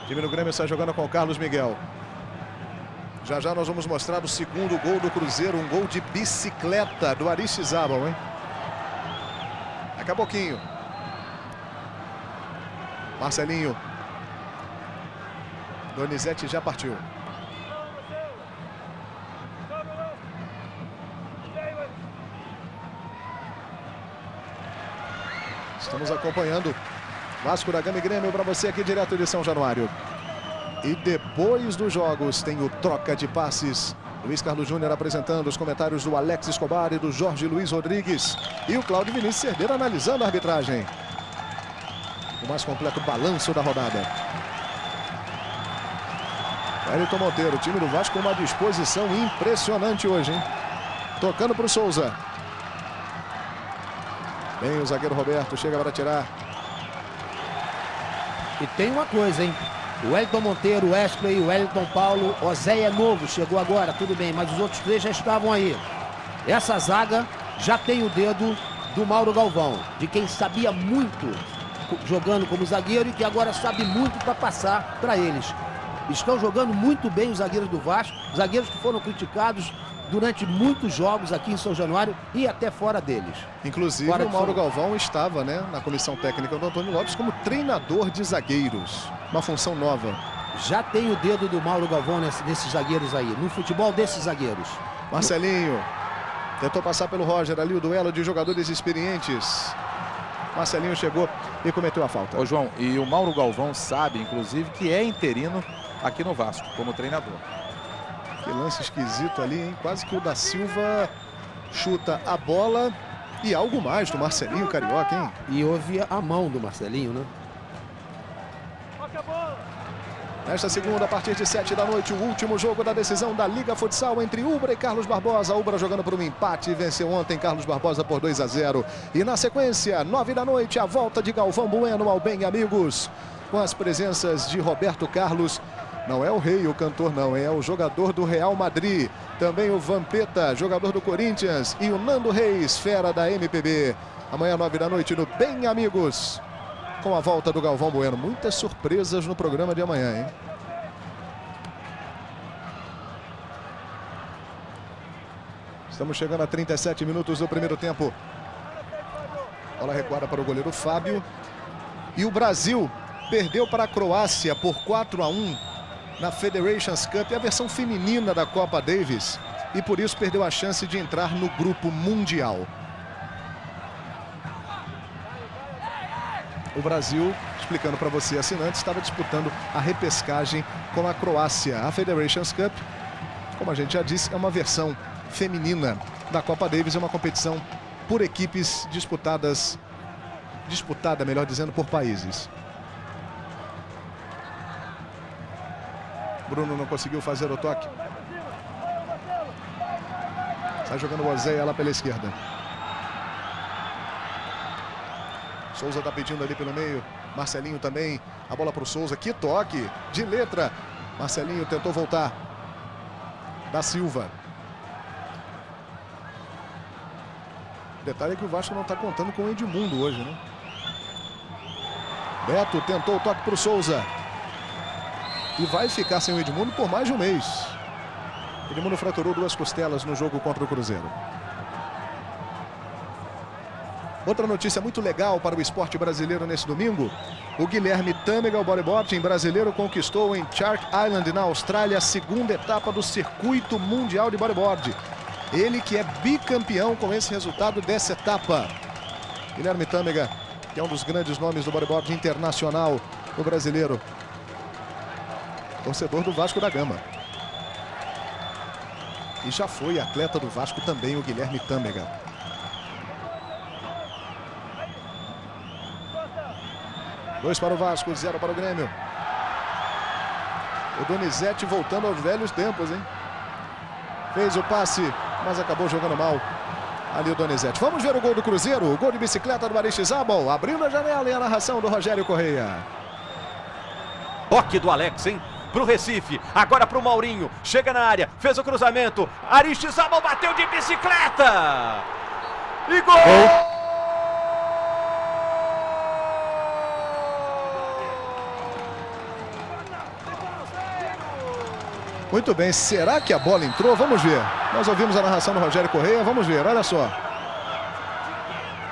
O time do Grêmio está jogando com o Carlos Miguel. Já já nós vamos mostrar o segundo gol do Cruzeiro. Um gol de bicicleta do Aristizábal, hein? Daqui a pouquinho. Marcelinho. Donizete já partiu. Estamos acompanhando Vasco da Gama e Grêmio para você aqui direto de São Januário. E depois dos jogos tem o troca de passes. Luiz Carlos Júnior apresentando os comentários do Alex Escobar e do Jorge Luiz Rodrigues. E o Cláudio Vinícius Cerdeira analisando a arbitragem. O mais completo balanço da rodada. Wellington Monteiro, o time do Vasco com uma disposição impressionante hoje, hein? Tocando para o Souza. Vem o zagueiro Roberto, chega para tirar. E tem uma coisa, hein? O Wellington Monteiro, o Wesley, o Wellington Paulo, Oséia novo, chegou agora, tudo bem, mas os outros 3 já estavam aí. Essa zaga já tem o dedo do Mauro Galvão, de quem sabia muito jogando como zagueiro e que agora sabe muito para passar para eles. Estão jogando muito bem os zagueiros do Vasco, zagueiros que foram criticados durante muitos jogos aqui em São Januário e até fora deles. Inclusive o Mauro Galvão estava, né, na comissão técnica do Antônio Lopes como treinador de zagueiros. Uma função nova. Já tem o dedo do Mauro Galvão nesses zagueiros aí, no futebol desses zagueiros. Marcelinho tentou passar pelo Roger ali, o duelo de jogadores experientes. Marcelinho chegou e cometeu a falta. Ô João, e o Mauro Galvão sabe, inclusive, que é interino aqui no Vasco, como treinador. Que lance esquisito ali, hein? Quase que o da Silva chuta a bola e algo mais do Marcelinho Carioca, hein? E houve a mão do Marcelinho, né? Nesta segunda, a partir de 7 da noite, o último jogo da decisão da Liga Futsal entre Ubra e Carlos Barbosa. Ubra jogando por um empate e venceu ontem Carlos Barbosa por 2-0. E na sequência, 9 da noite, a volta de Galvão Bueno ao Bem Amigos. Com as presenças de Roberto Carlos. Não é o rei, o cantor não, é o jogador do Real Madrid. Também o Vampeta, jogador do Corinthians. E o Nando Reis, fera da MPB. Amanhã, 9 da noite, no Bem Amigos. Com a volta do Galvão Bueno. Muitas surpresas no programa de amanhã, hein? Estamos chegando a 37 minutos do primeiro tempo. Bola recuada para o goleiro Fábio. E o Brasil perdeu para a Croácia por 4-1 na Federations Cup, a versão feminina da Copa Davis. E por isso perdeu a chance de entrar no grupo mundial. O Brasil, explicando para você, assinante, estava disputando a repescagem com a Croácia. A Federations Cup, como a gente já disse, é uma versão feminina da Copa Davis, é uma competição por equipes disputada, melhor dizendo, por países. Bruno não conseguiu fazer o toque. Sai jogando o Oséia lá pela esquerda. Souza está pedindo ali pelo meio. Marcelinho também. A bola para o Souza. Que toque de letra. Marcelinho tentou voltar. Da Silva. O detalhe é que o Vasco não está contando com o Edmundo hoje, né? Beto tentou o toque para o Souza. E vai ficar sem o Edmundo por mais de um mês. Edmundo fraturou 2 costelas no jogo contra o Cruzeiro. Outra notícia muito legal para o esporte brasileiro nesse domingo. O Guilherme Tâmega, o bodyboarding brasileiro, conquistou em Shark Island, na Austrália, a segunda etapa do circuito mundial de bodyboard. Ele que é bicampeão com esse resultado dessa etapa. Guilherme Tâmega, que é um dos grandes nomes do bodyboard internacional, o brasileiro. Torcedor do Vasco da Gama. E já foi atleta do Vasco também, o Guilherme Tâmega. Dois para o Vasco, 0 para o Grêmio. O Donizete voltando aos velhos tempos, hein? Fez o passe, mas acabou jogando mal. Ali o Donizete. Vamos ver o gol do Cruzeiro. O gol de bicicleta do Aristizábal. Abrindo a janela e a narração do Rogério Correia. Toque do Alex, hein? Pro Recife, agora pro Maurinho, chega na área, fez o cruzamento, Aristizábal bateu de bicicleta! E gol! Muito bem, será que a bola entrou? Vamos ver. Nós ouvimos a narração do Rogério Correia, vamos ver, olha só.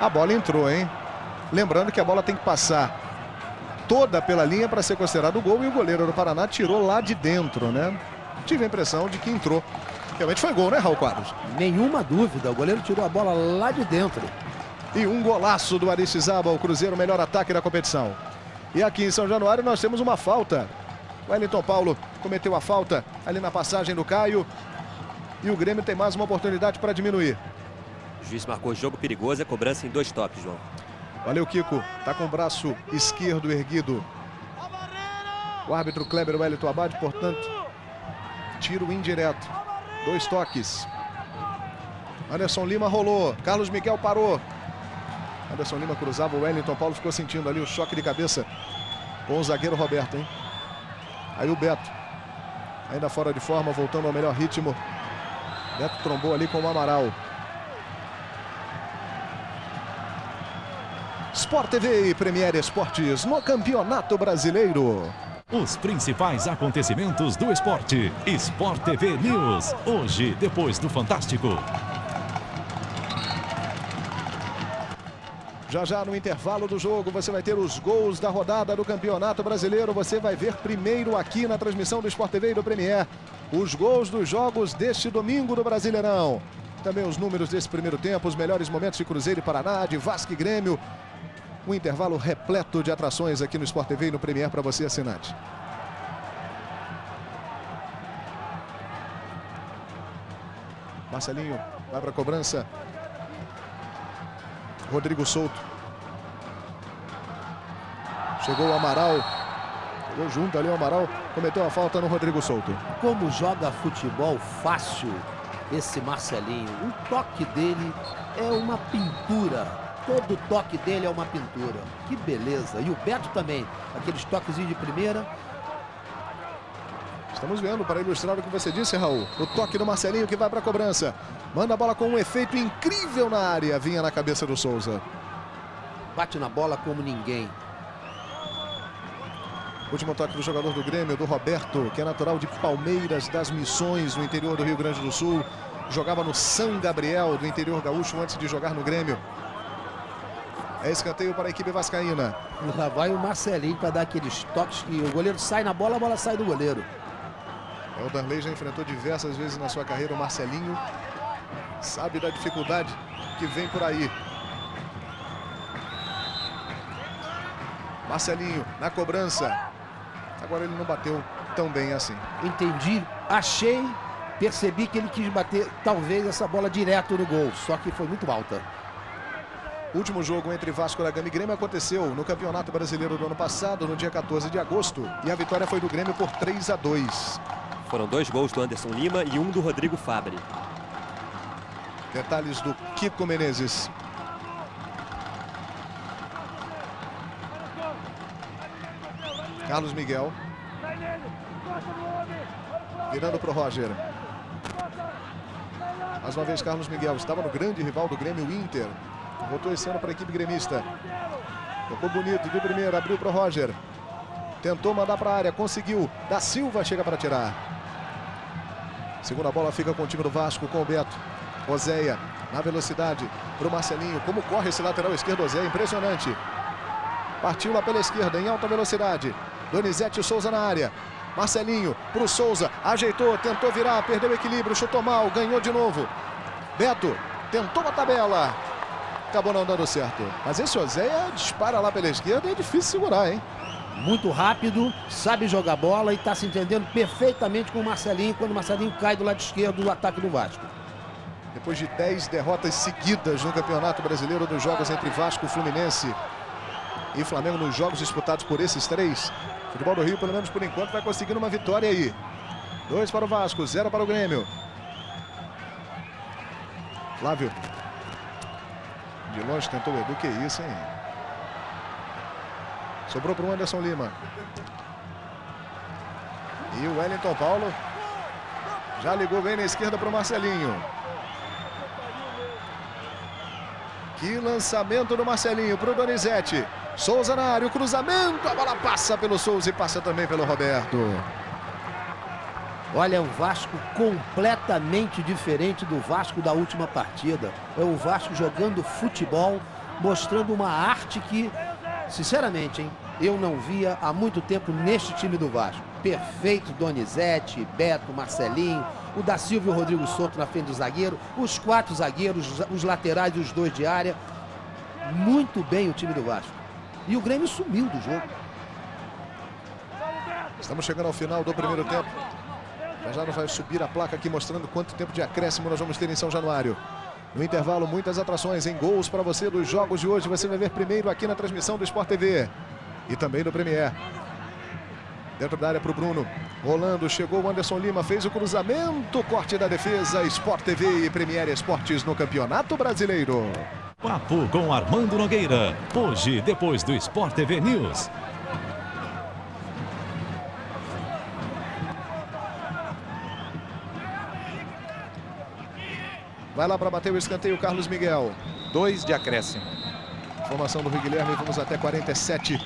A bola entrou, hein? Lembrando que a bola tem que passar toda pela linha para ser considerado gol, e o goleiro do Paraná tirou lá de dentro, né? Tive a impressão de que entrou. Realmente foi gol, né, Raul Quadros? Nenhuma dúvida, o goleiro tirou a bola lá de dentro. E um golaço do Aristizábal, o Cruzeiro, melhor ataque da competição. E aqui em São Januário nós temos uma falta. O Wellington Paulo cometeu a falta ali na passagem do Caio. E o Grêmio tem mais uma oportunidade para diminuir. O juiz marcou jogo perigoso, a cobrança em 2 toques, João. Valeu, Kiko. Tá com o braço esquerdo erguido. O árbitro Kleber Wellington Abad, portanto, tiro indireto. 2 toques. Anderson Lima rolou. Carlos Miguel parou. Anderson Lima cruzava, o Wellington Paulo ficou sentindo ali o choque de cabeça com o zagueiro Roberto, hein? Aí o Beto, ainda fora de forma, voltando ao melhor ritmo. Beto trombou ali com o Amaral. Sport TV e Premier Esportes no Campeonato Brasileiro. Os principais acontecimentos do esporte. Sport TV News. Hoje, depois do Fantástico. Já já no intervalo do jogo você vai ter os gols da rodada do Campeonato Brasileiro. Você vai ver primeiro aqui na transmissão do Sport TV e do Premier os gols dos jogos deste domingo do Brasileirão. Também os números desse primeiro tempo, os melhores momentos de Cruzeiro e Paraná, de Vasco e Grêmio. Um intervalo repleto de atrações aqui no Sport TV e no Premier para você, assinante. Marcelinho vai para a cobrança. Rodrigo Souto. Chegou o Amaral. Chegou junto ali o Amaral. Cometeu a falta no Rodrigo Souto. Como joga futebol fácil esse Marcelinho. O toque dele é uma pintura. Todo toque dele é uma pintura. Que beleza. E o Beto também. Aqueles toquezinhos de primeira. Estamos vendo, para ilustrar o que você disse, Raul. O toque do Marcelinho que vai para a cobrança. Manda a bola com um efeito incrível na área. Vinha na cabeça do Souza. Bate na bola como ninguém. Último toque do jogador do Grêmio, do Roberto, que é natural de Palmeiras das Missões, no interior do Rio Grande do Sul. Jogava no São Gabriel, do interior gaúcho, antes de jogar no Grêmio. É escanteio para a equipe vascaína. Lá vai o Marcelinho para dar aqueles toques que o goleiro sai na bola, a bola sai do goleiro. O Darley já enfrentou diversas vezes na sua carreira o Marcelinho. Sabe da dificuldade que vem por aí. Marcelinho na cobrança. Agora ele não bateu tão bem assim. Entendi, achei, percebi que ele quis bater talvez essa bola direto no gol. Só que foi muito alta. O último jogo entre Vasco da Gama e Grêmio aconteceu no Campeonato Brasileiro do ano passado, no dia 14 de agosto. E a vitória foi do Grêmio por 3-2. Foram 2 gols do Anderson Lima e um do Rodrigo Fabre. Detalhes do Kiko Menezes. Carlos Miguel. Virando para o Roger. Mais uma vez Carlos Miguel. Estava no grande rival do Grêmio, o Inter. Voltou esse ano para a equipe gremista. Tocou bonito de primeira, abriu para o Roger. Tentou mandar para a área, conseguiu. Da Silva chega para tirar. Segunda bola fica com o time do Vasco, com o Beto. Oséia na velocidade para o Marcelinho. Como corre esse lateral esquerdo, Oséia, impressionante. Partiu lá pela esquerda, em alta velocidade. Donizete e Souza na área. Marcelinho para o Souza, ajeitou, tentou virar, perdeu o equilíbrio, chutou mal, ganhou de novo. Beto tentou uma tabela. Acabou não dando certo. Mas esse Oséia dispara lá pela esquerda e é difícil segurar, hein? Muito rápido, sabe jogar bola e está se entendendo perfeitamente com o Marcelinho quando o Marcelinho cai do lado esquerdo do ataque do Vasco. Depois de 10 derrotas seguidas no Campeonato Brasileiro dos jogos entre Vasco, Fluminense e Flamengo, nos jogos disputados por esses 3, o Futebol do Rio, pelo menos por enquanto, vai conseguindo uma vitória aí. 2 para o Vasco, 0 para o Grêmio. Flávio. De longe tentou o Edu, que isso, hein? Sobrou para o Anderson Lima. E o Wellington Paulo já ligou bem na esquerda para o Marcelinho. Que lançamento do Marcelinho para o Donizete. Souza na área, o cruzamento. A bola passa pelo Souza e passa também pelo Roberto. Olha, o Vasco completamente diferente do Vasco da última partida. É o Vasco jogando futebol, mostrando uma arte que, sinceramente, hein, eu não via há muito tempo neste time do Vasco. Perfeito, Donizete, Beto, Marcelinho, o da Silva e o Rodrigo Souto na frente do zagueiro, os 4 zagueiros, os laterais e os 2 de área. Muito bem o time do Vasco. E o Grêmio sumiu do jogo. Estamos chegando ao final do primeiro tempo. Já vai subir a placa aqui mostrando quanto tempo de acréscimo nós vamos ter em São Januário. No intervalo, muitas atrações em gols para você dos jogos de hoje. Você vai ver primeiro aqui na transmissão do Sport TV e também do Premier. Dentro da área para o Bruno. Rolando, chegou o Anderson Lima, fez o cruzamento, corte da defesa. Sport TV e Premier Esportes no Campeonato Brasileiro. Papo com Armando Nogueira. Hoje, depois do Sport TV News. Vai lá para bater o escanteio, Carlos Miguel. 2 de acréscimo. Formação do Rio Guilherme, vamos até 47.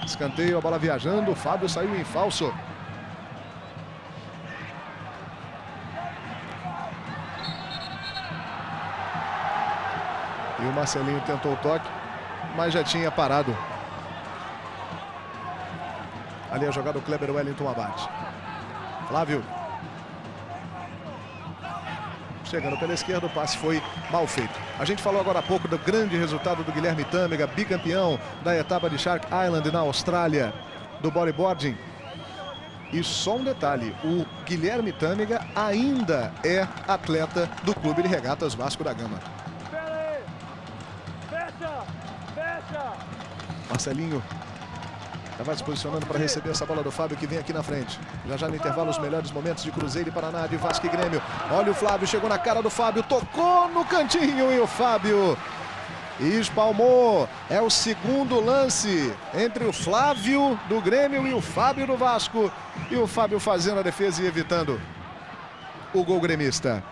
Escanteio, a bola viajando. O Fábio saiu em falso. E o Marcelinho tentou o toque, mas já tinha parado. Ali a jogada do Kleber Wellington Abate. Flávio. Chegando pela esquerda, o passe foi mal feito. A gente falou agora há pouco do grande resultado do Guilherme Tâmega, bicampeão da etapa de Shark Island na Austrália, do bodyboarding. E só um detalhe, o Guilherme Tâmega ainda é atleta do Clube de Regatas Vasco da Gama. Marcelinho estava se posicionando para receber essa bola do Fábio, que vem aqui na frente. Já no intervalo, os melhores momentos de Cruzeiro e Paraná, de Vasco e Grêmio. Olha o Flávio, chegou na cara do Fábio, tocou no cantinho e o Fábio espalmou. É o segundo lance entre o Flávio do Grêmio e o Fábio do Vasco. E o Fábio fazendo a defesa e evitando o gol gremista.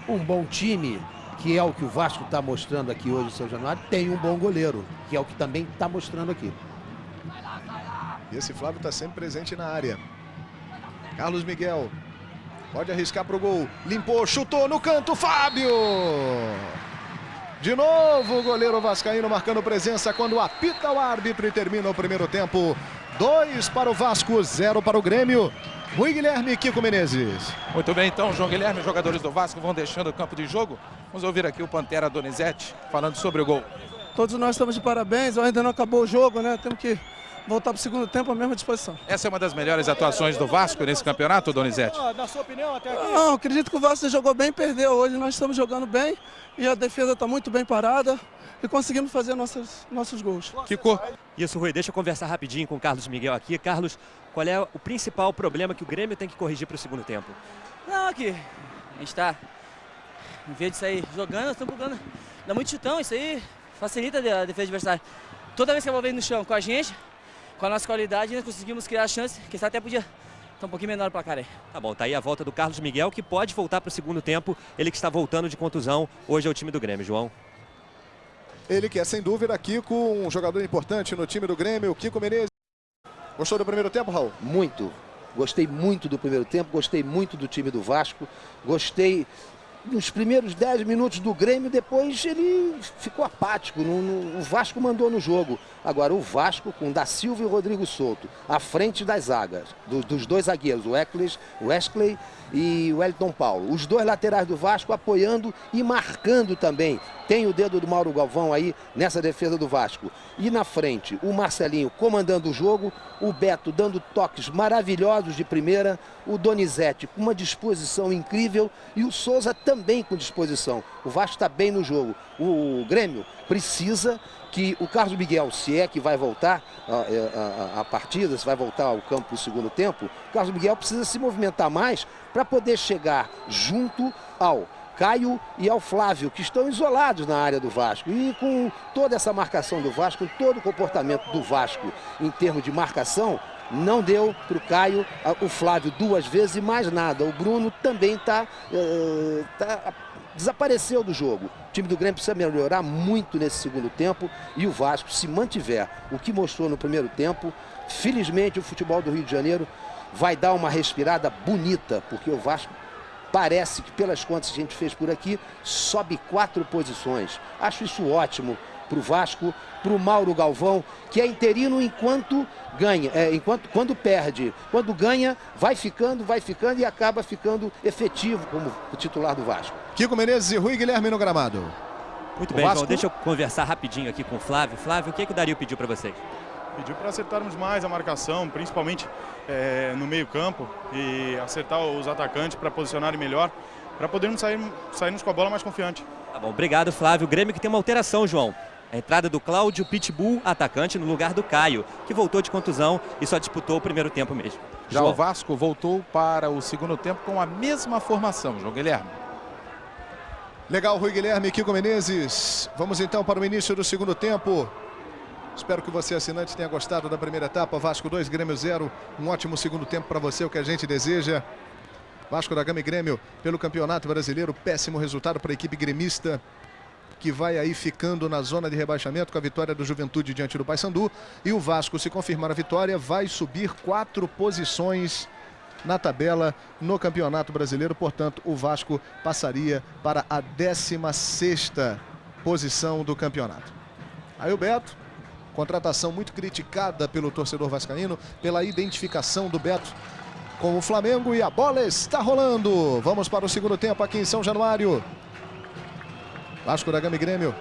Um bom time, que é o que o Vasco está mostrando aqui hoje em São Januário, tem um bom goleiro, que é o que também está mostrando aqui. E esse Flávio está sempre presente na área. Carlos Miguel pode arriscar para o gol. Limpou, chutou no canto, Fábio! De novo o goleiro vascaíno marcando presença quando apita o árbitro e termina o primeiro tempo. 2 para o Vasco, 0 para o Grêmio. Rui Guilherme e Kiko Menezes. Muito bem, então, João Guilherme, os jogadores do Vasco vão deixando o campo de jogo. Vamos ouvir aqui o Pantera Donizete falando sobre o gol. Todos nós estamos de parabéns, ainda não acabou o jogo, né? Temos que voltar para o segundo tempo à mesma disposição. Essa é uma das melhores atuações do Vasco nesse campeonato, Donizete? Na sua opinião, até aqui? Não, acredito que o Vasco jogou bem e perdeu. Hoje nós estamos jogando bem e a defesa está muito bem parada e conseguimos fazer nossos gols. Kiko. Isso, Rui, deixa eu conversar rapidinho com o Carlos Miguel aqui. Carlos, qual é o principal problema que o Grêmio tem que corrigir para o segundo tempo? Não, aqui, a gente está, em vez de sair jogando, nós estamos procurando, dá muito chutão, isso aí facilita a defesa adversária. Toda vez que a bola vem no chão com a gente, com a nossa qualidade, nós conseguimos criar a chance, que até podia estar um pouquinho menor o placar aí. Tá bom, tá aí a volta do Carlos Miguel, que pode voltar para o segundo tempo, ele que está voltando de contusão, hoje é o time do Grêmio, João. Ele que é, sem dúvida, aqui com um jogador importante no time do Grêmio, Kiko Menezes. Gostou do primeiro tempo, Raul? Muito. Gostei muito do primeiro tempo, gostei muito do time do Vasco, gostei nos primeiros 10 minutos do Grêmio, depois ele ficou apático, o Vasco mandou no jogo. Agora o Vasco com Da Silva e Rodrigo Souto, à frente das zagas, dos dois zagueiros, o Wesley e o Wellington Paulo. Os dois laterais do Vasco apoiando e marcando também. Tem o dedo do Mauro Galvão aí nessa defesa do Vasco. E na frente, o Marcelinho comandando o jogo, o Beto dando toques maravilhosos de primeira, o Donizete com uma disposição incrível e o Souza também com disposição. O Vasco está bem no jogo. O Grêmio precisa que o Carlos Miguel, se é que vai voltar a partida, se vai voltar ao campo no segundo tempo, o Carlos Miguel precisa se movimentar mais para poder chegar junto ao Caio e ao Flávio, que estão isolados na área do Vasco. E com toda essa marcação do Vasco, todo o comportamento do Vasco em termos de marcação, não deu para o Caio, o Flávio 2 vezes e mais nada. O Bruno também desapareceu do jogo. O time do Grêmio precisa melhorar muito nesse segundo tempo e o Vasco, se mantiver o que mostrou no primeiro tempo, felizmente o futebol do Rio de Janeiro vai dar uma respirada bonita, porque o Vasco parece que, pelas contas que a gente fez por aqui, sobe 4 posições. Acho isso ótimo para o Vasco, para o Mauro Galvão, que é interino enquanto ganha, quando perde. Quando ganha, vai ficando e acaba ficando efetivo como o titular do Vasco. Kiko Menezes e Rui Guilherme no gramado. Muito bem, João, deixa eu conversar rapidinho aqui com o Flávio. Flávio, o que o Dario pediu para vocês? Pediu para acertarmos mais a marcação, principalmente no meio campo, e acertar os atacantes para posicionarem melhor, para podermos sairmos com a bola mais confiante. Tá bom, obrigado, Flávio. O Grêmio que tem uma alteração, João. A entrada do Cláudio Pitbull, atacante, no lugar do Caio, que voltou de contusão e só disputou o primeiro tempo mesmo. Já João. o Vasco voltou para o segundo tempo com a mesma formação, João Guilherme. Legal, Rui Guilherme e Kiko Menezes. Vamos então para o início do segundo tempo. Espero que você, assinante, tenha gostado da primeira etapa. Vasco 2, Grêmio 0. Um ótimo segundo tempo para você, o que a gente deseja. Vasco da Gama e Grêmio pelo Campeonato Brasileiro. Péssimo resultado para a equipe gremista. que vai aí ficando na zona de rebaixamento com a vitória do Juventude diante do Paysandu. E o Vasco, se confirmar a vitória, vai subir 4 posições na tabela no Campeonato Brasileiro. Portanto, o Vasco passaria para a 16ª posição do campeonato. Aí o Beto, contratação muito criticada pelo torcedor vascaíno, pela identificação do Beto com o Flamengo, e a bola está rolando. Vamos para o segundo tempo aqui em São Januário. Vasco da Gama e Grêmio.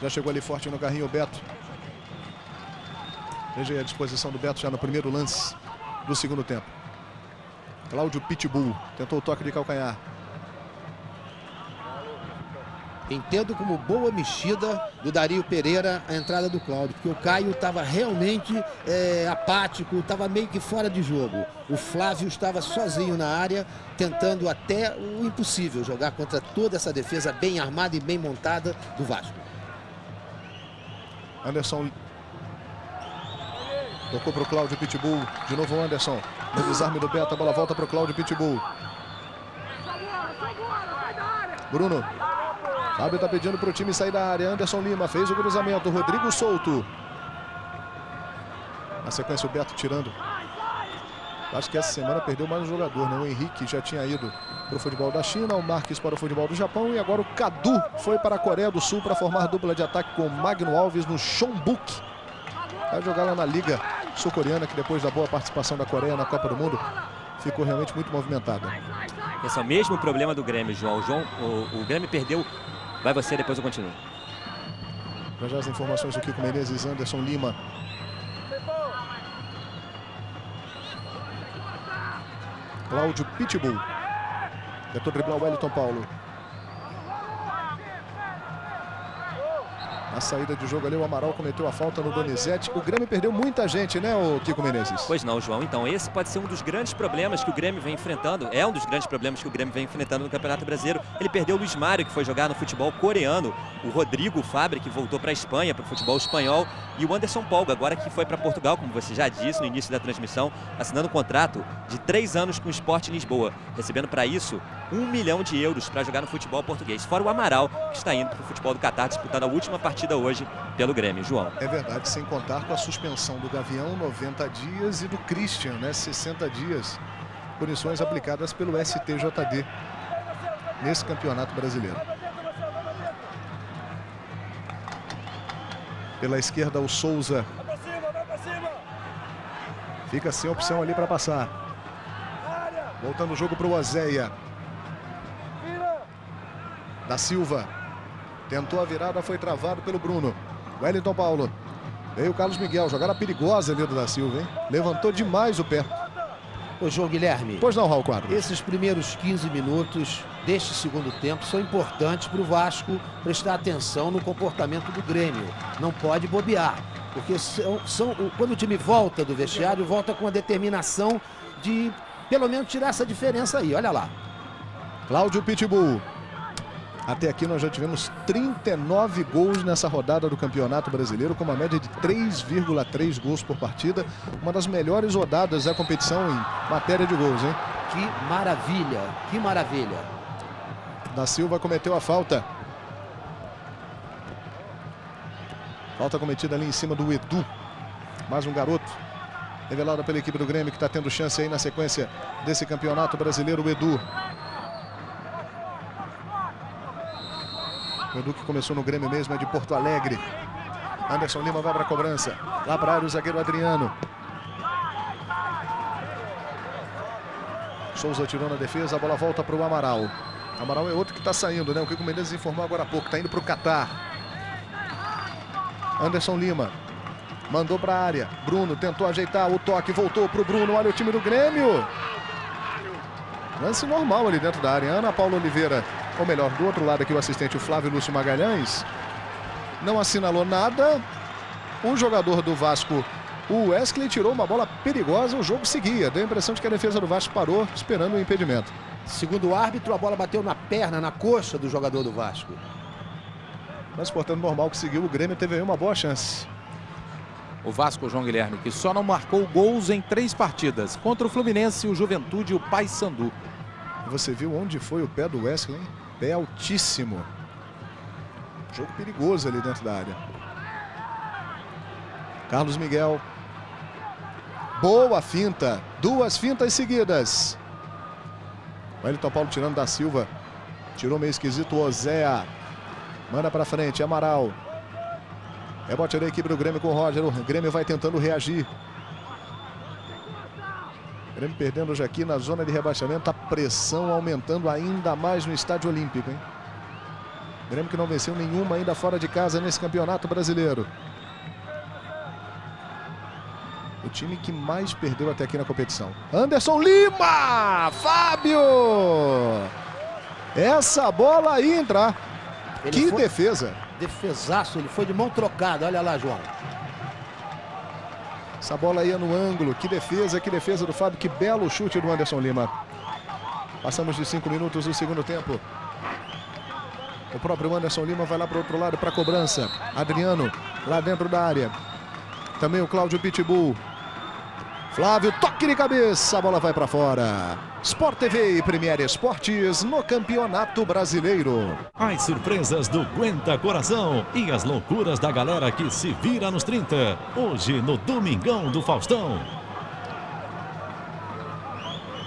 Já chegou ali forte no carrinho o Beto. Veja aí a disposição do Beto já no primeiro lance do segundo tempo. Cláudio Pitbull tentou o toque de calcanhar. Entendo como boa mexida do Dario Pereira a entrada do Cláudio, porque o Caio estava realmente apático, estava meio que fora de jogo. O Flávio estava sozinho na área, tentando até o impossível, jogar contra toda essa defesa bem armada e bem montada do Vasco. Anderson tocou para o Cláudio Pitbull, de novo o Anderson. No desarme do Beto, a bola volta para o Cláudio Pitbull. Bruno. Fábio está pedindo para o time sair da área. Anderson Lima fez o cruzamento. Rodrigo solto. Na sequência o Beto tirando. Acho que essa semana perdeu mais um jogador, né? O Henrique já tinha ido para o futebol da China, o Marques para o futebol do Japão, e agora o Cadu foi para a Coreia do Sul para formar dupla de ataque com o Magno Alves no Chonbuk. Vai jogar lá na Liga Sul-Coreana, que depois da boa participação da Coreia na Copa do Mundo, ficou realmente muito movimentada. Esse é o mesmo problema do Grêmio, João. O Grêmio perdeu. Vai você, depois eu continuo. Já as informações do Kiko Menezes, Anderson Lima. Cláudio Pitbull. Tentou driblar o Wellington Paulo. Na saída de jogo ali, o Amaral cometeu a falta no Donizete. O Grêmio perdeu muita gente, né, o Kiko Menezes? Pois não, João. Então, esse pode ser um dos grandes problemas que o Grêmio vem enfrentando. É um dos grandes problemas que o Grêmio vem enfrentando no Campeonato Brasileiro. Ele perdeu o Luiz Mário, que foi jogar no futebol coreano. O Rodrigo Fabre, que voltou para a Espanha, para o futebol espanhol. E o Anderson Polga, agora que foi para Portugal, como você já disse no início da transmissão, assinando um contrato de 3 anos com o Sport Lisboa, recebendo para isso 1 milhão de euros para jogar no futebol português. Fora o Amaral, que está indo para o futebol do Catar, disputando a última partida hoje pelo Grêmio, João. É verdade, sem contar com a suspensão do Gavião, 90 dias, e do Christian, né, 60 dias. Punições aplicadas pelo STJD nesse Campeonato Brasileiro. Pela esquerda, o Souza. Fica sem opção ali para passar. Voltando o jogo para o Oséia. Da Silva. Tentou a virada, foi travado pelo Bruno. Wellington Paulo. Veio o Carlos Miguel. Jogada perigosa ali do da Silva, hein? Levantou demais o pé. Ô, João Guilherme. Pois não, Raul Quadros. Esses primeiros 15 minutos deste segundo tempo são importantes para o Vasco prestar atenção no comportamento do Grêmio. Não pode bobear. Porque quando o time volta do vestiário, volta com a determinação de pelo menos tirar essa diferença aí. Olha lá. Cláudio Pitbull. Até aqui nós já tivemos 39 gols nessa rodada do Campeonato Brasileiro, com uma média de 3,3 gols por partida. Uma das melhores rodadas da competição em matéria de gols, hein? Que maravilha, que maravilha. Da Silva cometeu a falta. Falta cometida ali em cima do Edu. Mais um garoto. Revelada pela equipe do Grêmio, que está tendo chance aí na sequência desse Campeonato Brasileiro, o Edu. O Edu que começou no Grêmio mesmo, é de Porto Alegre. Anderson Lima vai para a cobrança. Lá para a área o zagueiro Adriano. Souza tirou na defesa, a bola volta para o Amaral. Amaral é outro que está saindo, né? O Kiko Menezes informou agora há pouco, está indo para o Catar. Anderson Lima. Mandou para a área. Bruno tentou ajeitar o toque, voltou para o Bruno. Olha o time do Grêmio. Lance normal ali dentro da área. Ana Paula Oliveira, ou melhor, do outro lado aqui o assistente, o Flávio Lúcio Magalhães, não assinalou nada. O jogador do Vasco, o Wesley, tirou uma bola perigosa. O jogo seguia. Deu a impressão de que a defesa do Vasco parou esperando o impedimento. Segundo o árbitro, a bola bateu na perna, na coxa do jogador do Vasco. Mas, portanto, normal que seguiu. O Grêmio teve aí uma boa chance. O Vasco, João Guilherme, que só não marcou gols em 3 partidas. Contra o Fluminense, o Juventude e o Paysandu. Você viu onde foi o pé do Wesley, hein? Pé altíssimo. Jogo perigoso ali dentro da área. Carlos Miguel. Boa finta. 2 fintas seguidas. Wellington Paulo tirando da Silva. Tirou meio esquisito o Ozea. Manda pra frente, Amaral. Rebote da equipe do Grêmio com o Roger. O Grêmio vai tentando reagir. Grêmio perdendo já aqui na zona de rebaixamento. A pressão aumentando ainda mais no Estádio Olímpico, hein? Grêmio que não venceu nenhuma ainda fora de casa nesse Campeonato Brasileiro. O time que mais perdeu até aqui na competição. Anderson Lima! Fábio! Essa bola entra. Que defesa! Defesaço, ele foi de mão trocada. Olha lá, João. Essa bola ia no ângulo. Que defesa do Fábio. Que belo chute do Anderson Lima. Passamos de 5 minutos do segundo tempo. O próprio Anderson Lima vai lá para o outro lado para a cobrança. Adriano lá dentro da área. Também o Cláudio Pitbull. Flávio, toque de cabeça. A bola vai para fora. Sport TV e Premier Esportes no Campeonato Brasileiro. As surpresas do Aguenta Coração e as loucuras da galera que se vira nos 30. Hoje no Domingão do Faustão.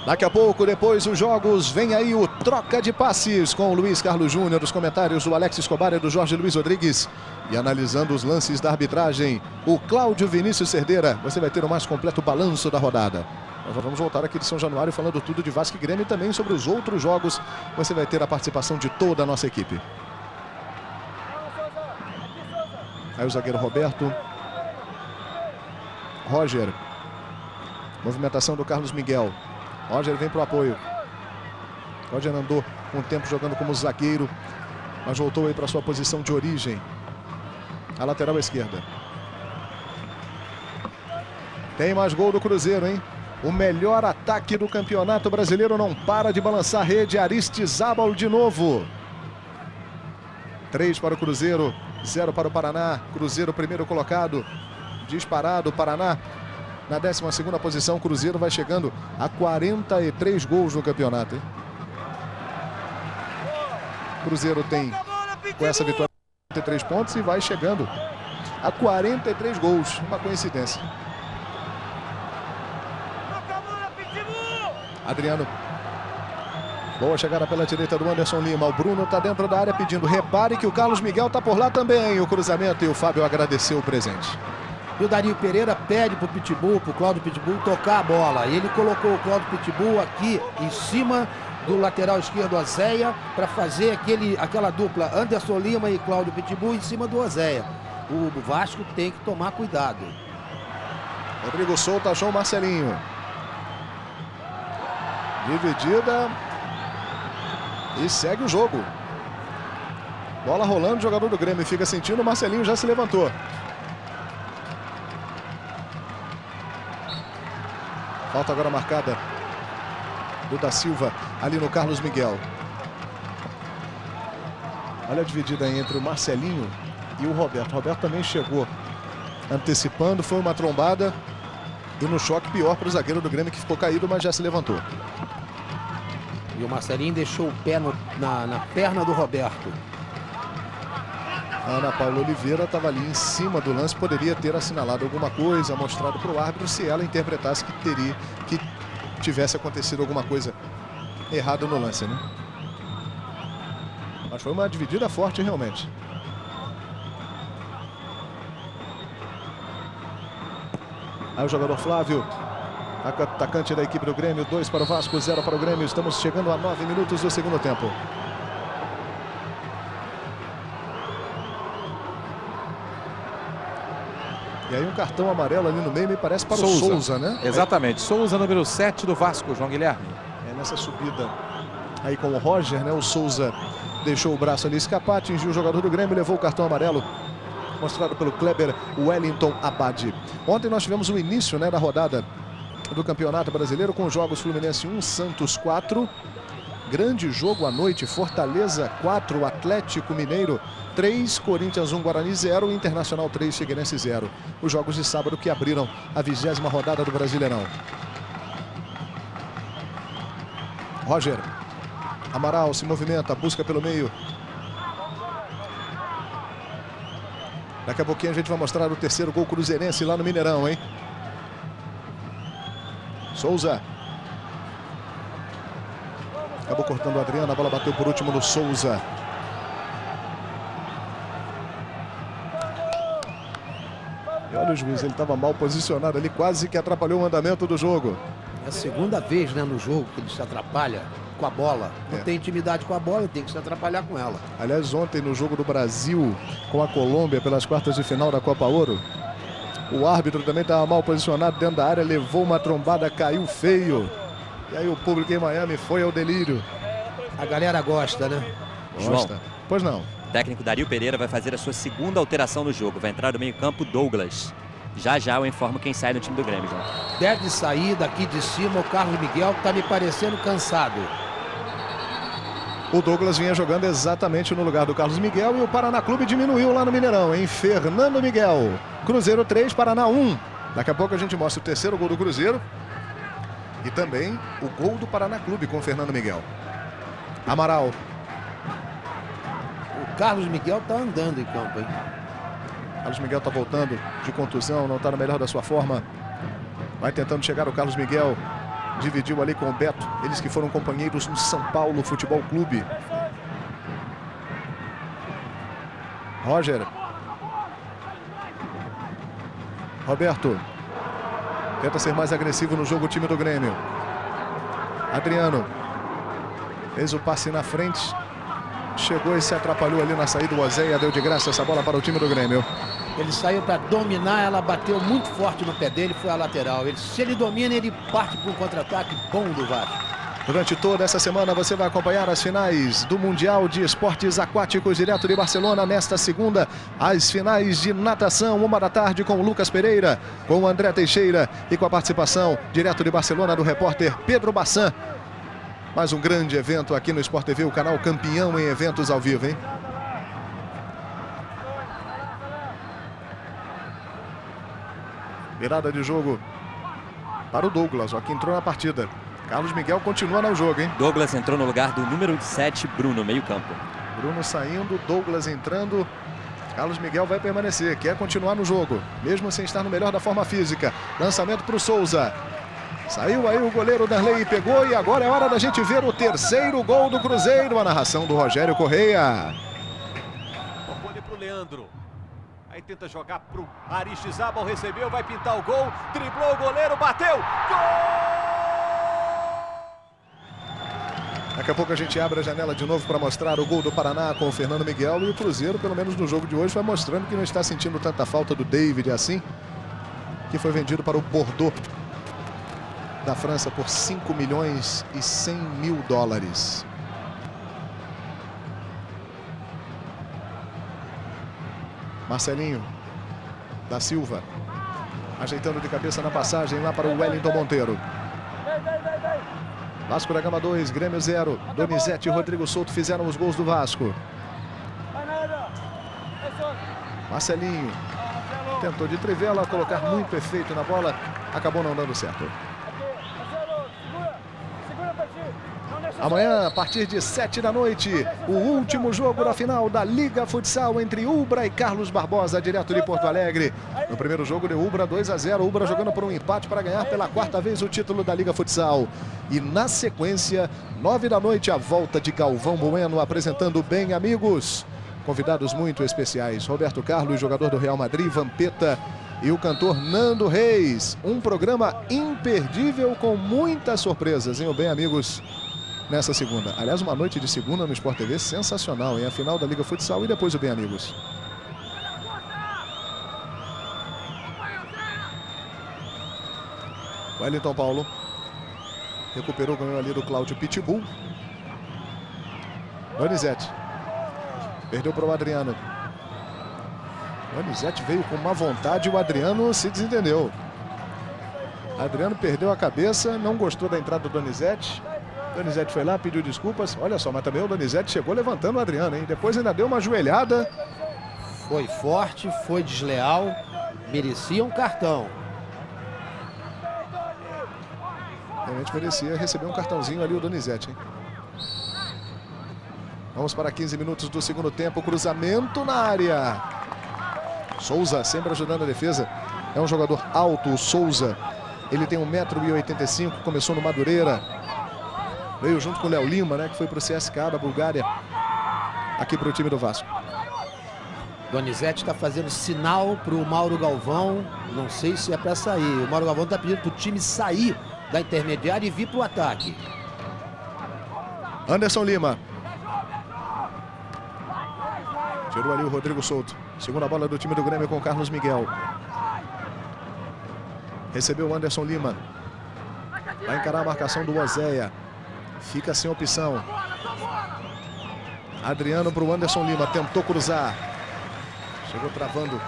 Daqui a pouco, depois dos jogos, vem aí o Troca de Passes com o Luiz Carlos Júnior, os comentários do Alex Escobar e do Jorge Luiz Rodrigues. E analisando os lances da arbitragem, o Cláudio Vinícius Cerdeira. Você vai ter o mais completo balanço da rodada. Nós já vamos voltar aqui de São Januário falando tudo de Vasco e Grêmio e também sobre os outros jogos. Você vai ter a participação de toda a nossa equipe. Aí o zagueiro Roberto. Roger. Movimentação do Carlos Miguel. Roger vem para o apoio. Roger andou um tempo jogando como zagueiro, mas voltou aí para sua posição de origem. A lateral esquerda. Tem mais gol do Cruzeiro, hein? O melhor ataque do Campeonato Brasileiro não para de balançar a rede. Aristizábal de novo. 3 para o Cruzeiro, 0 para o Paraná. Cruzeiro primeiro colocado. Disparado, Paraná na 12ª posição. Cruzeiro vai chegando a 43 gols no campeonato, hein? Cruzeiro tem, com essa vitória, 43 pontos e vai chegando a 43 gols. Uma coincidência. Adriano. Boa chegada pela direita do Anderson Lima. O Bruno está dentro da área pedindo. Repare que o Carlos Miguel está por lá também. O cruzamento e o Fábio agradeceu o presente. E o Dario Pereira pede para o Pitbull, para o Cláudio Pitbull tocar a bola. E ele colocou o Cláudio Pitbull aqui em cima do lateral esquerdo Ozea para fazer aquela dupla Anderson Lima e Cláudio Pitbull em cima do Ozea. O Vasco tem que tomar cuidado. Rodrigo Souto achou o Marcelinho. Dividida. E segue o jogo. Bola rolando, o jogador do Grêmio fica sentindo, o Marcelinho já se levantou. Falta agora marcada do da Silva ali no Carlos Miguel. Olha a dividida aí entre o Marcelinho e o Roberto. O Roberto também chegou antecipando, foi uma trombada. E no choque pior para o zagueiro do Grêmio que ficou caído, mas já se levantou. E o Marcelinho deixou o pé na perna do Roberto. A Ana Paula Oliveira estava ali em cima do lance, poderia ter assinalado alguma coisa, mostrado para o árbitro se ela interpretasse que tivesse acontecido alguma coisa errada no lance, né? Mas foi uma dividida forte realmente. Aí o jogador Flávio, atacante da equipe do Grêmio, 2 para o Vasco, 0 para o Grêmio. Estamos chegando a 9 minutos do segundo tempo. E aí um cartão amarelo ali no meio, me parece para o Souza, né? Exatamente, Souza, número 7 do Vasco, João Guilherme. É nessa subida aí com o Roger, né? O Souza deixou o braço ali escapar, atingiu o jogador do Grêmio, levou o cartão amarelo. Mostrado pelo Kleber Wellington Abad. Ontem nós tivemos o início, né, da rodada do Campeonato Brasileiro com os jogos Fluminense 1, Santos 4. Grande jogo à noite, Fortaleza 4, Atlético Mineiro 3, Corinthians 1, Guarani 0, Internacional 3, Figueirense 0. Os jogos de sábado que abriram a 20ª rodada do Brasileirão. Roger Amaral se movimenta, busca pelo meio. Daqui a pouquinho a gente vai mostrar o terceiro gol cruzeirense lá no Mineirão, hein? Souza. Acabou cortando o Adriano, a bola bateu por último no Souza. E olha o juiz, ele estava mal posicionado ali, quase que atrapalhou o andamento do jogo. É a segunda vez, né, no jogo que ele se atrapalha com a bola. Não tem intimidade com a bola, ele tem que se atrapalhar com ela. Aliás, ontem no jogo do Brasil com a Colômbia pelas quartas de final da Copa Ouro, o árbitro também estava mal posicionado dentro da área, levou uma trombada, caiu feio. E aí o público em Miami foi ao delírio. A galera gosta, né? Gosta. João. Pois não. O técnico Dario Pereira vai fazer a sua segunda alteração no jogo. Vai entrar no meio-campo Douglas. Já já eu informo quem sai no time do Grêmio, João. Deve sair daqui de cima o Carlos Miguel, que está me parecendo cansado. O Douglas vinha jogando exatamente no lugar do Carlos Miguel e o Paraná Clube diminuiu lá no Mineirão, hein? Fernando Miguel. Cruzeiro 3, Paraná 1. Daqui a pouco a gente mostra o terceiro gol do Cruzeiro e também o gol do Paraná Clube com o Fernando Miguel. Amaral. O Carlos Miguel está andando em campo, hein? Carlos Miguel está voltando de contusão, não está no melhor da sua forma. Vai tentando chegar o Carlos Miguel. Dividiu ali com o Beto, eles que foram companheiros no São Paulo Futebol Clube. Roger. Roberto. Tenta ser mais agressivo no jogo o time do Grêmio. Adriano. Fez o passe na frente. Chegou e se atrapalhou ali na saída. O Oséia deu de graça essa bola para o time do Grêmio. Ele saiu para dominar, ela bateu muito forte no pé dele, foi a lateral. Se ele domina, ele parte para um contra-ataque bom do Vasco. Durante toda essa semana você vai acompanhar as finais do Mundial de Esportes Aquáticos direto de Barcelona. Nesta segunda, as finais de natação, 1 da tarde com o Lucas Pereira, com o André Teixeira e com a participação direto de Barcelona do repórter Pedro Bassan. Mais um grande evento aqui no Sport TV, o canal campeão em eventos ao vivo, hein? Virada de jogo para o Douglas, ó, que entrou na partida. Carlos Miguel continua no jogo, hein? Douglas entrou no lugar do número 7, Bruno, meio campo. Bruno saindo, Douglas entrando. Carlos Miguel vai permanecer, quer continuar no jogo, mesmo sem estar no melhor da forma física. Lançamento para o Souza. Saiu aí o goleiro Darley, pegou e agora é hora da gente ver o terceiro gol do Cruzeiro. A narração do Rogério Correia. Tocou ali para o Leandro. Aí tenta jogar para o Aristizábal, recebeu, vai pintar o gol. Driblou o goleiro, bateu. Gol! Daqui a pouco a gente abre a janela de novo para mostrar o gol do Paraná com o Fernando Miguel. E o Cruzeiro, pelo menos no jogo de hoje, vai mostrando que não está sentindo tanta falta do David assim, que foi vendido para o Bordeaux da França por 5 milhões e 100 mil dólares. Marcelinho da Silva ajeitando de cabeça na passagem lá para o Wellington Monteiro. Vasco da Gama 2, Grêmio 0. Donizete e Rodrigo Souto fizeram os gols do Vasco. Marcelinho tentou de trivela colocar muito efeito na bola, acabou não dando certo. Amanhã, a partir de 7 da noite, o último jogo da final da Liga Futsal entre Ubra e Carlos Barbosa, direto de Porto Alegre. No primeiro jogo deu Ubra 2-0, Ubra jogando por um empate para ganhar pela quarta vez o título da Liga Futsal. E na sequência, 9 da noite, a volta de Galvão Bueno apresentando Bem Amigos. Convidados muito especiais, Roberto Carlos, jogador do Real Madrid, Vampeta e o cantor Nando Reis. Um programa imperdível com muitas surpresas, hein, o Bem Amigos? Nessa segunda. Aliás, uma noite de segunda no Sport TV sensacional, hein? A final da Liga Futsal e depois o Bem Amigos. Wellington Paulo. Recuperou, ganhou ali do Cláudio Pitbull. Donizete. Perdeu para o Adriano. Donizete veio com uma vontade e o Adriano se desentendeu. Adriano perdeu a cabeça, não gostou da entrada do Donizete. Donizete foi lá, pediu desculpas. Olha só, mas também o Donizete chegou levantando o Adriano, hein? Depois ainda deu uma joelhada. Foi forte, foi desleal, merecia um cartão. Realmente merecia receber um cartãozinho ali o Donizete, hein? Vamos para 15 minutos do segundo tempo. Cruzamento na área. Souza sempre ajudando a defesa. É um jogador alto, o Souza. Ele tem 1,85 m, começou no Madureira. Veio junto com o Léo Lima, né, que foi para o CSKA da Bulgária. Aqui para o time do Vasco. Donizete está fazendo sinal para o Mauro Galvão. Não sei se é para sair. O Mauro Galvão está pedindo para o time sair da intermediária e vir para o ataque. Anderson Lima. Tirou ali o Rodrigo Souto. Segunda bola do time do Grêmio com o Carlos Miguel. Recebeu o Anderson Lima. Vai encarar a marcação do Oséia. Fica sem opção. Adriano para o Anderson Lima. Tentou cruzar. Chegou travando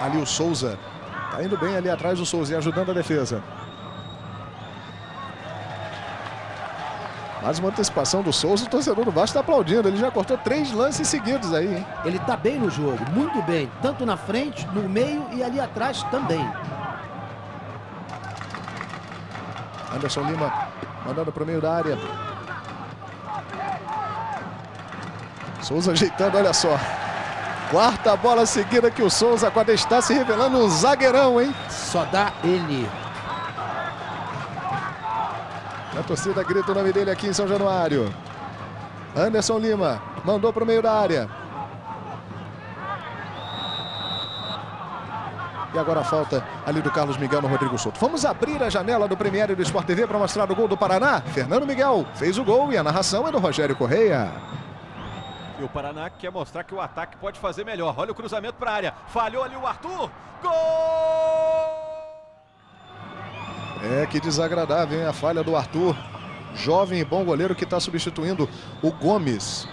ali o Souza. Tá indo bem ali atrás o Souza e ajudando a defesa. Mais uma antecipação do Souza. O torcedor do Vasco está aplaudindo. Ele já cortou 3 lances seguidos aí, hein? Ele tá bem no jogo, muito bem. Tanto na frente, no meio e ali atrás também. Anderson Lima mandando para o meio da área. Souza ajeitando, olha só. Quarta bola seguida que o Souza quando está se revelando um zagueirão, hein? Só dá ele. A torcida grita o nome dele aqui em São Januário. Anderson Lima mandou para o meio da área. E agora a falta ali do Carlos Miguel no Rodrigo Souto. Vamos abrir a janela do Premiere do Sport TV para mostrar o gol do Paraná. Fernando Miguel fez o gol e a narração é do Rogério Correia. E o Paraná quer mostrar que o ataque pode fazer melhor. Olha o cruzamento para a área. Falhou ali o Arthur. Gol! É, que desagradável, hein? A falha do Arthur. Jovem e bom goleiro que está substituindo o Gomes.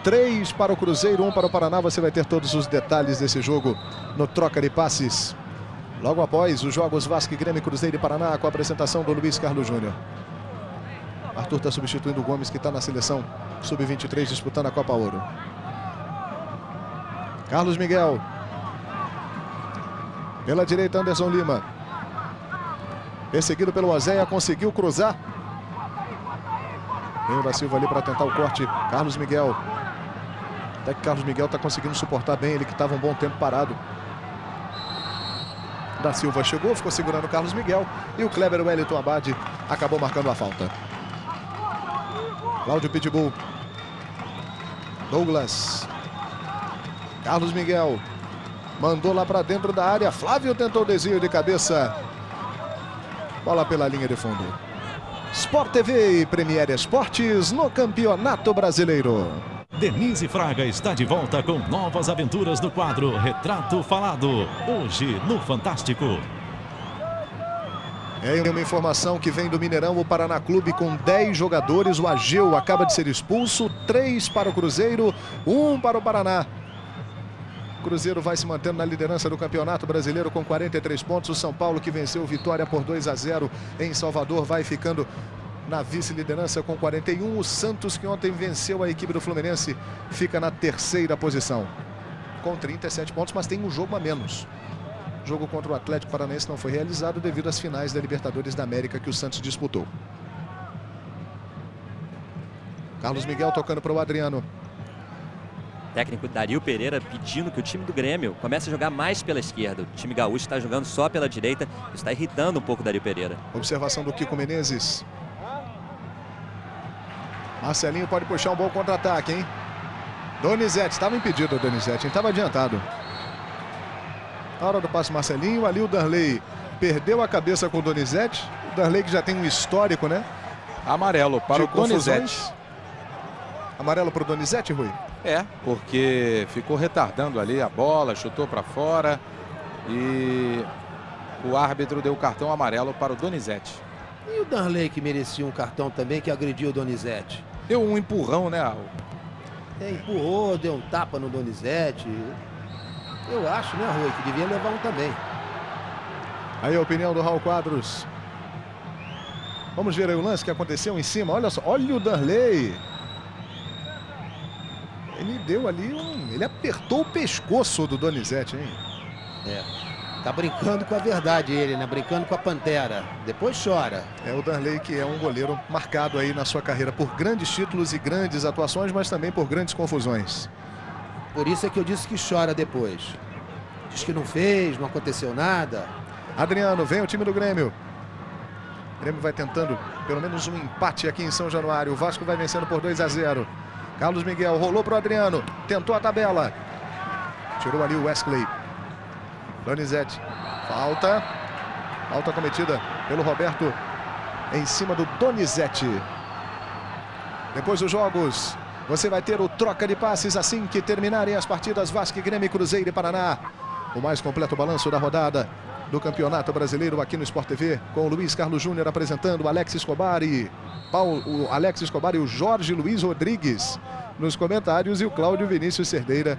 3 para o Cruzeiro, 1 para o Paraná. Você vai ter todos os detalhes desse jogo no Troca de Passes. Logo após os jogos Vasco e Grêmio, Cruzeiro e Paraná, com a apresentação do Luiz Carlos Júnior. Arthur está substituindo o Gomes, que está na seleção Sub-23 disputando a Copa Ouro. Carlos Miguel. Pela direita, Anderson Lima. Perseguido pelo Oséia, conseguiu cruzar. Vem o da Silva ali para tentar o corte. Carlos Miguel. Até que Carlos Miguel está conseguindo suportar bem, ele que estava um bom tempo parado. Da Silva chegou, ficou segurando o Carlos Miguel. E o Kleber Wellington Abad acabou marcando a falta. Cláudio Pitbull. Douglas. Carlos Miguel. Mandou lá para dentro da área. Flávio tentou o desvio de cabeça. Bola pela linha de fundo. Sport TV e Premiere Esportes no Campeonato Brasileiro. Denise Fraga está de volta com novas aventuras no quadro Retrato Falado. Hoje no Fantástico. É uma informação que vem do Mineirão, o Paraná Clube com 10 jogadores. O Ageu acaba de ser expulso. 3 para o Cruzeiro, 1 para o Paraná. O Cruzeiro vai se mantendo na liderança do Campeonato Brasileiro com 43 pontos. O São Paulo, que venceu o Vitória por 2-0 em Salvador, vai ficando na vice-liderança com 41. O Santos, que ontem venceu a equipe do Fluminense, fica na 3ª posição com 37 pontos, mas tem um jogo a menos. O jogo contra o Atlético Paranaense não foi realizado devido às finais da Libertadores da América que o Santos disputou. Carlos Miguel tocando para o Adriano. Técnico Dario Pereira pedindo que o time do Grêmio comece a jogar mais pela esquerda. O time gaúcho está jogando só pela direita. Isso está irritando um pouco o Dario Pereira. Observação do Kiko Menezes. Marcelinho pode puxar um bom contra-ataque, hein? Donizete, estava impedido o Donizete, estava adiantado. Na hora do passe Marcelinho, ali o Darley perdeu a cabeça com o Donizete. O Darley que já tem um histórico, né? Amarelo para o Donizete. Amarelo para o Donizete, Rui? É, porque ficou retardando ali a bola, chutou para fora e o árbitro deu o cartão amarelo para o Donizete. E o Darley, que merecia um cartão também, que agrediu o Donizete? Deu um empurrão, né, Raul? Empurrou, deu um tapa no Donizete. Eu acho, né, Rui, que devia levar um também. Aí a opinião do Raul Quadros. Vamos ver aí o lance que aconteceu em cima. Olha só, olha o Darley. Ele deu ali ele apertou o pescoço do Donizete, hein? É. Tá brincando com a verdade ele, né? Brincando com a pantera. Depois chora. É o Darley, que é um goleiro marcado aí na sua carreira por grandes títulos e grandes atuações, mas também por grandes confusões. Por isso é que eu disse que chora depois. Diz que não fez, não aconteceu nada. Adriano, vem o time do Grêmio. O Grêmio vai tentando pelo menos um empate aqui em São Januário. O Vasco vai vencendo por 2-0. Carlos Miguel rolou para o Adriano. Tentou a tabela. Tirou ali o Wesley. Donizete. Falta. Falta cometida pelo Roberto em cima do Donizete. Depois dos jogos, você vai ter o troca de passes assim que terminarem as partidas Vasco, Grêmio, Cruzeiro e Paraná. O mais completo balanço da rodada do Campeonato Brasileiro aqui no Sport TV, com o Luiz Carlos Júnior apresentando o Alex Escobar e o Jorge Luiz Rodrigues nos comentários e o Cláudio Vinícius Cerdeira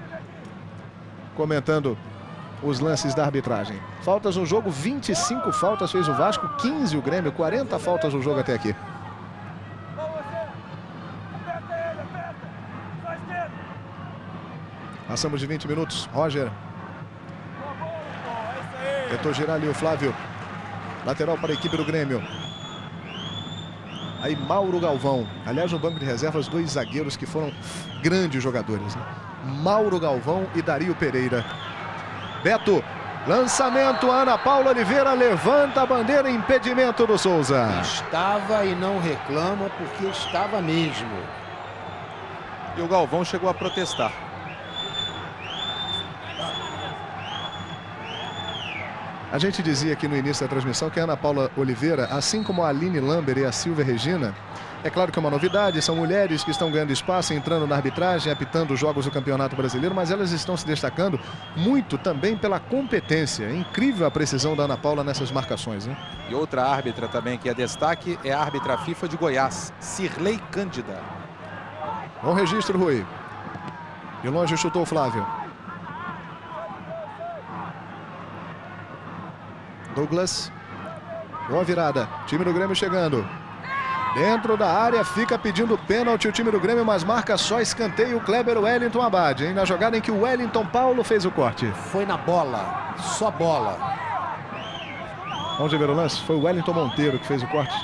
comentando os lances da arbitragem. Faltas no jogo, 25 faltas fez o Vasco, 15 o Grêmio, 40 faltas no jogo até aqui. Passamos de 20 minutos. Roger tentou girar ali o Flávio. Lateral para a equipe do Grêmio. Aí Mauro Galvão. Aliás, no banco de reservas, dois zagueiros que foram grandes jogadores, né? Mauro Galvão e Dario Pereira. Beto, lançamento, Ana Paula Oliveira levanta a bandeira, impedimento do Souza. Estava e não reclama porque estava mesmo. E o Galvão chegou a protestar. A gente dizia aqui no início da transmissão que a Ana Paula Oliveira, assim como a Aline Lamber e a Silvia Regina, é claro que é uma novidade, são mulheres que estão ganhando espaço, entrando na arbitragem, apitando os jogos do Campeonato Brasileiro, mas elas estão se destacando muito também pela competência. É incrível a precisão da Ana Paula nessas marcações, né? E outra árbitra também que é destaque é a árbitra FIFA de Goiás, Cirlei Cândida. Bom registro, Rui. De longe chutou o Flávio. Douglas. Boa virada. Time do Grêmio chegando. Dentro da área, fica pedindo pênalti o time do Grêmio, mas marca só escanteio o Kleber Wellington Abad, hein? Na jogada em que o Wellington Paulo fez o corte. Foi na bola, só bola. Vamos ver o lance? Foi o Wellington Monteiro que fez o corte.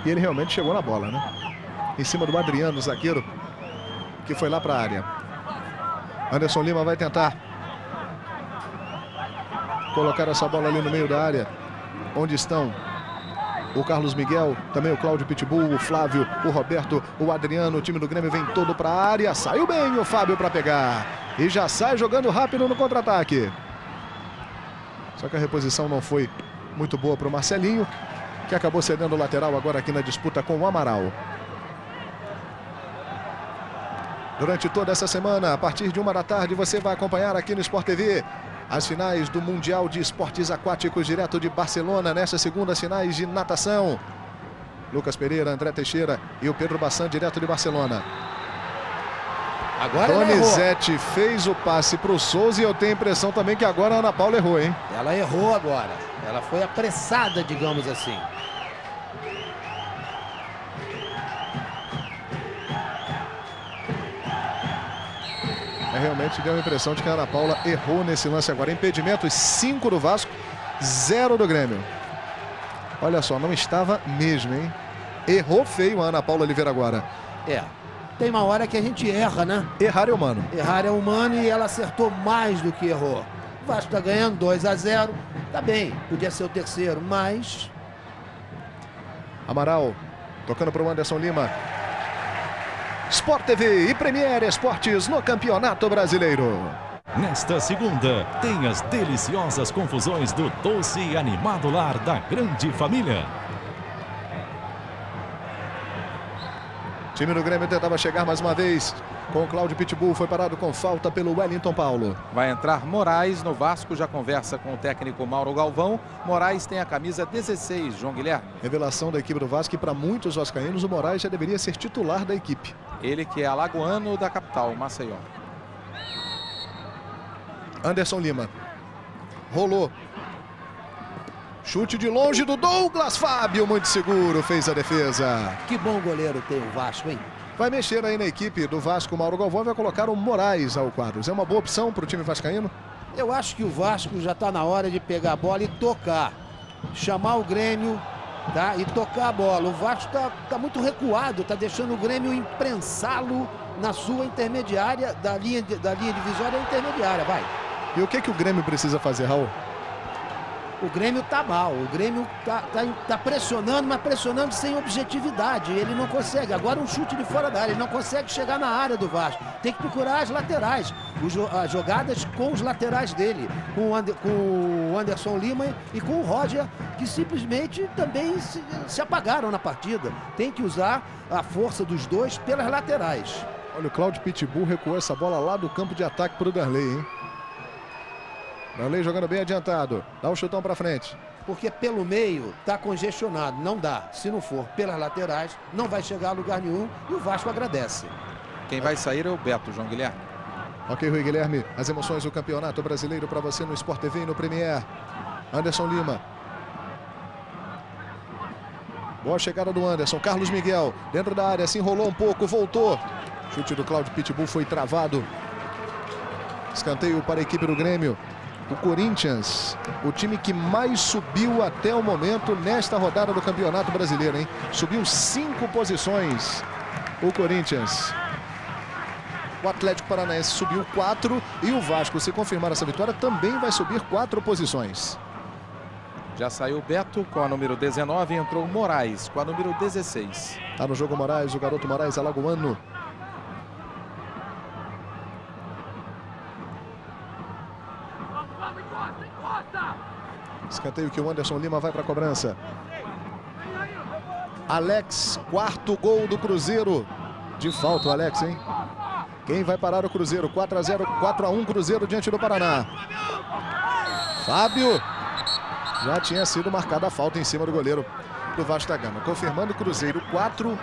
E ele realmente chegou na bola, né? Em cima do Adriano, zagueiro, que foi lá para a área. Anderson Lima vai tentar colocar essa bola ali no meio da área, onde estão o Carlos Miguel, também o Cláudio Pitbull, o Flávio, o Roberto, o Adriano. O time do Grêmio vem todo para a área. Saiu bem o Fábio para pegar. E já sai jogando rápido no contra-ataque. Só que a reposição não foi muito boa para o Marcelinho, que acabou cedendo o lateral agora aqui na disputa com o Amaral. Durante toda essa semana, a partir de 1 da tarde, você vai acompanhar aqui no Sport TV as finais do Mundial de Esportes Aquáticos direto de Barcelona, nessas segundas finais de natação. Lucas Pereira, André Teixeira e o Pedro Bassan direto de Barcelona. Agora Donizete fez o passe para o Souza e eu tenho a impressão também que agora a Ana Paula errou, hein? Ela errou agora. Ela foi apressada, digamos assim. Realmente deu a impressão de que a Ana Paula errou nesse lance agora. Impedimentos, 5 do Vasco, 0 do Grêmio. Olha só, não estava mesmo, hein? Errou feio a Ana Paula Oliveira agora. É, tem uma hora que a gente erra, né? Errar é humano. Errar é humano e ela acertou mais do que errou. O Vasco tá ganhando 2-0, tá bem, podia ser o terceiro, mas... Amaral, tocando para o Anderson Lima. Sport TV e Premier Esportes no Campeonato Brasileiro. Nesta segunda, tem as deliciosas confusões do doce e animado lar da grande família. O time do Grêmio tentava chegar mais uma vez com o Cláudio Pitbull, foi parado com falta pelo Wellington Paulo. Vai entrar Moraes no Vasco, já conversa com o técnico Mauro Galvão. Moraes tem a camisa 16, João Guilherme. Revelação da equipe do Vasco e para muitos vascaínos o Moraes já deveria ser titular da equipe. Ele que é alagoano da capital, Maceió. Anderson Lima. Rolou. Chute de longe do Douglas Fábio, muito seguro, fez a defesa. Que bom goleiro tem o Vasco, hein? Vai mexer aí na equipe do Vasco, Mauro Galvão vai colocar o Moraes ao quadro. É uma boa opção para o time vascaíno? Eu acho que o Vasco já está na hora de pegar a bola e tocar. Chamar o Grêmio, tá? E tocar a bola. O Vasco tá muito recuado, tá deixando o Grêmio imprensá-lo na sua intermediária, da linha divisória à intermediária, vai. E o que o Grêmio precisa fazer, Raul? O Grêmio tá mal, o Grêmio tá pressionando, mas pressionando sem objetividade. Ele não consegue, agora um chute de fora da área, ele não consegue chegar na área do Vasco. Tem que procurar as laterais, as jogadas com os laterais dele, com o Anderson Lima e com o Roger, que simplesmente também se apagaram na partida. Tem que usar a força dos dois pelas laterais. Olha, o Cláudio Pitbull recuou essa bola lá do campo de ataque para o Darley, hein? Darley jogando bem adiantado. Dá um chutão para frente. Porque pelo meio tá congestionado. Não dá. Se não for pelas laterais, não vai chegar a lugar nenhum e o Vasco agradece. Quem vai sair é o Beto, João Guilherme. Ok, Rui Guilherme. As emoções do Campeonato Brasileiro para você no Sport TV e no Premier. Anderson Lima. Boa chegada do Anderson. Carlos Miguel dentro da área. Se enrolou um pouco. Voltou. Chute do Cláudio Pitbull foi travado. Escanteio para a equipe do Grêmio. O Corinthians, o time que mais subiu até o momento nesta rodada do Campeonato Brasileiro, hein? Subiu 5 posições o Corinthians. O Atlético Paranaense subiu 4 e o Vasco, se confirmar essa vitória, também vai subir 4 posições. Já saiu o Beto com a número 19 e entrou o Moraes com a número 16. Tá no jogo Moraes, o garoto Moraes alagoano. Escanteio que o Anderson Lima vai para a cobrança. Alex, quarto gol do Cruzeiro. De falta o Alex, hein? Quem vai parar o Cruzeiro? 4-0, 4-1 Cruzeiro diante do Paraná. Fábio. Já tinha sido marcada a falta em cima do goleiro do Vasco da Gama. Confirmando o Cruzeiro 4-1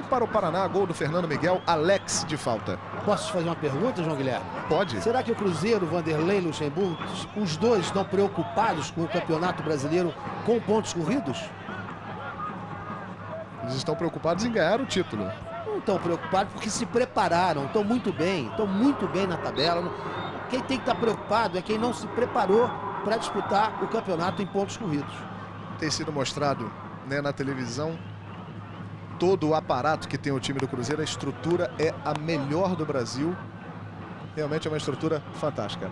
para o Paraná. Gol do Fernando Miguel. Alex de falta. Posso te fazer uma pergunta, João Guilherme? Pode. Será que o Cruzeiro, Vanderlei e Luxemburgo, os dois estão preocupados com o Campeonato Brasileiro com pontos corridos? Eles estão preocupados em ganhar o título. Não estão preocupados porque se prepararam, estão muito bem na tabela. Quem tem que estar preocupado é quem não se preparou para disputar o campeonato em pontos corridos. Tem sido mostrado, né, na televisão todo o aparato que tem o time do Cruzeiro. A estrutura é a melhor do Brasil. Realmente é uma estrutura fantástica.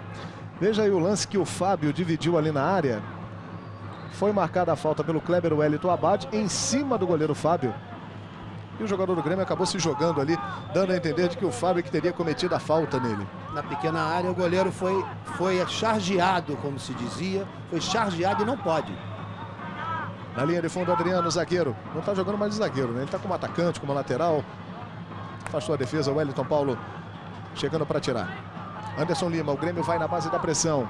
Veja aí o lance que o Fábio dividiu ali na área. Foi marcada a falta pelo Kleber Wellington Abad em cima do goleiro Fábio. E o jogador do Grêmio acabou se jogando ali, dando a entender de que o Fábio que teria cometido a falta nele. Na pequena área o goleiro foi chargeado, como se dizia. Foi chargeado e não pode. Na linha de fundo, Adriano, zagueiro. Não está jogando mais de zagueiro, né? Ele está como atacante, como lateral. Afastou a defesa, o Wellington Paulo chegando para tirar. Anderson Lima, o Grêmio vai na base da pressão.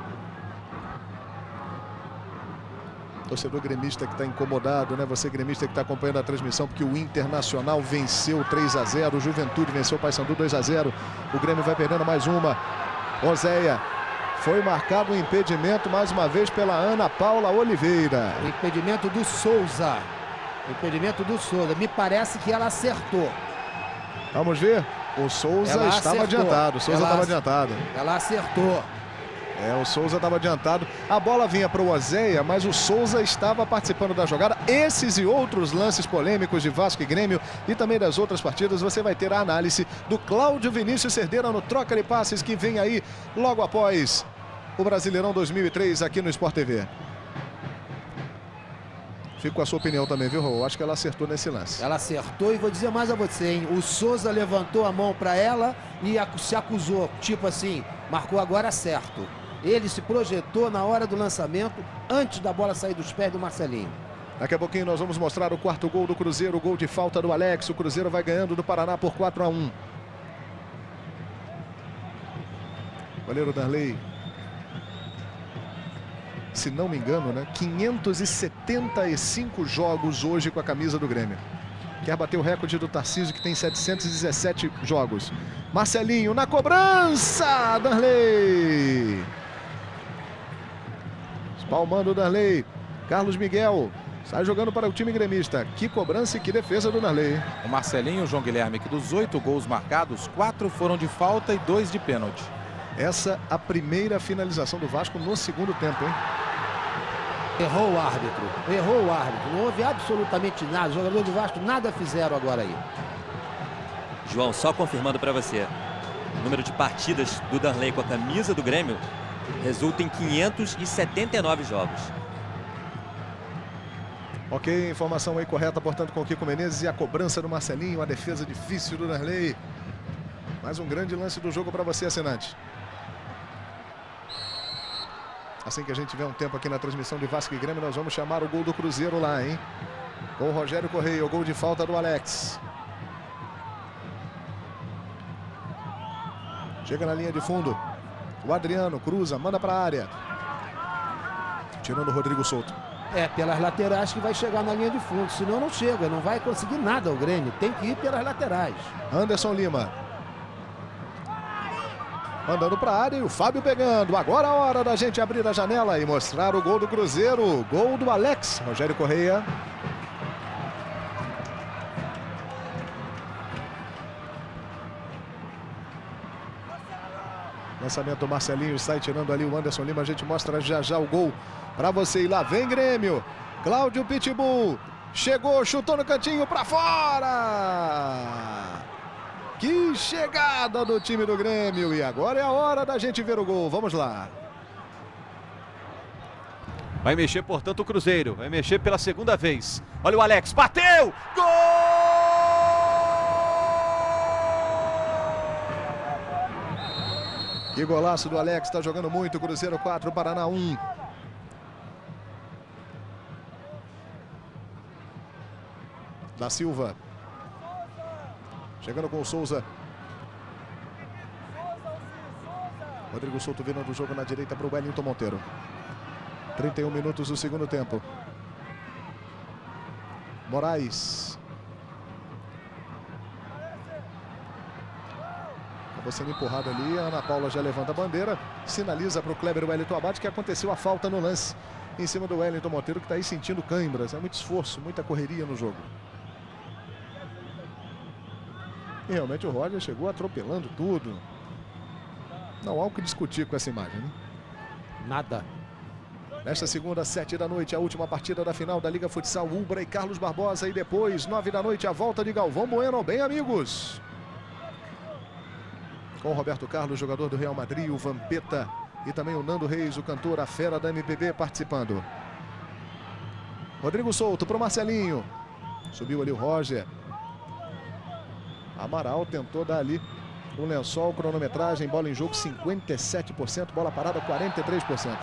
Torcedor gremista que está incomodado, né? Você gremista que está acompanhando a transmissão, porque o Internacional venceu 3-0, o Juventude venceu o Paysandu 2-0. O Grêmio vai perdendo mais uma. Oséia. Foi marcado um impedimento mais uma vez pela Ana Paula Oliveira. O impedimento do Souza. O impedimento do Souza. Me parece que ela acertou. Vamos ver. O Souza estava adiantado. O Souza estava adiantado. Ela acertou. O Souza estava adiantado. A bola vinha para o Oséia, mas o Souza estava participando da jogada. Esses e outros lances polêmicos de Vasco e Grêmio e também das outras partidas, você vai ter a análise do Cláudio Vinícius Cerdeira no Troca de Passes, que vem aí logo após o Brasileirão 2003 aqui no Sport TV. Fico com a sua opinião também, viu, Raul? Acho que ela acertou nesse lance. Ela acertou e vou dizer mais a você, hein? O Souza levantou a mão para ela e se acusou, tipo assim, marcou agora certo. Ele se projetou na hora do lançamento, antes da bola sair dos pés do Marcelinho. Daqui a pouquinho nós vamos mostrar o quarto gol do Cruzeiro, o gol de falta do Alex. O Cruzeiro vai ganhando do Paraná por 4-1. Goleiro Darley. Se não me engano, né? 575 jogos hoje com a camisa do Grêmio. Quer bater o recorde do Tarcísio, que tem 717 jogos. Marcelinho na cobrança! Darley! Espalmando o Darley. Carlos Miguel sai jogando para o time gremista. Que cobrança e que defesa do Darley. O Marcelinho, João Guilherme, que dos 8 gols marcados, 4 foram de falta e 2 de pênalti. Essa a primeira finalização do Vasco no segundo tempo, hein? Errou o árbitro. Errou o árbitro. Não houve absolutamente nada. Os jogadores do Vasco nada fizeram agora aí. João, só confirmando para você. O número de partidas do Darley com a camisa do Grêmio resulta em 579 jogos. Ok, informação aí correta, portanto, com o Kiko Menezes e a cobrança do Marcelinho, a defesa difícil do Darley. Mais um grande lance do jogo para você, assinante. Assim que a gente tiver um tempo aqui na transmissão de Vasco e Grêmio, nós vamos chamar o gol do Cruzeiro lá, hein? Com o Rogério Correia, o gol de falta do Alex. Chega na linha de fundo. O Adriano cruza, manda para a área. Tirando o Rodrigo Souto. É, pelas laterais que vai chegar na linha de fundo. Senão não chega, não vai conseguir nada o Grêmio. Tem que ir pelas laterais. Anderson Lima. Mandando para a área e o Fábio pegando. Agora a hora da gente abrir a janela e mostrar o gol do Cruzeiro. Gol do Alex. Rogério Correia. Lançamento do Marcelinho, sai tirando ali o Anderson Lima. A gente mostra já já o gol para você. E lá vem Grêmio. Cláudio Pitbull. Chegou, chutou no cantinho para fora. Que chegada do time do Grêmio. E agora é a hora da gente ver o gol. Vamos lá. Vai mexer, portanto, o Cruzeiro. Vai mexer pela segunda vez. Olha o Alex. Bateu! Gol! Que golaço do Alex. Está jogando muito. Cruzeiro 4, Paraná 1. Da Silva. Chegando com o Souza. Rodrigo Souto virando o jogo na direita para o Wellington Monteiro. 31 minutos do segundo tempo. Moraes. Acabou sendo empurrado ali. A Ana Paula já levanta a bandeira. Sinaliza para o Kleber Wellington Abate que aconteceu a falta no lance. Em cima do Wellington Monteiro, que está aí sentindo câimbras. É muito esforço, muita correria no jogo. E realmente o Roger chegou atropelando tudo. Não há o que discutir com essa imagem, né? Nada. Nesta segunda, 7 da noite, a última partida da final da Liga Futsal, Ubra e Carlos Barbosa. E depois, 9 da noite, a volta de Galvão Bueno. Bem, amigos. Com o Roberto Carlos, jogador do Real Madrid, o Vampeta e também o Nando Reis, o cantor, a fera da MPB, participando. Rodrigo Souto para o Marcelinho. Subiu ali o Roger. Amaral tentou dar ali o lençol, cronometragem, bola em jogo 57%, bola parada 43%.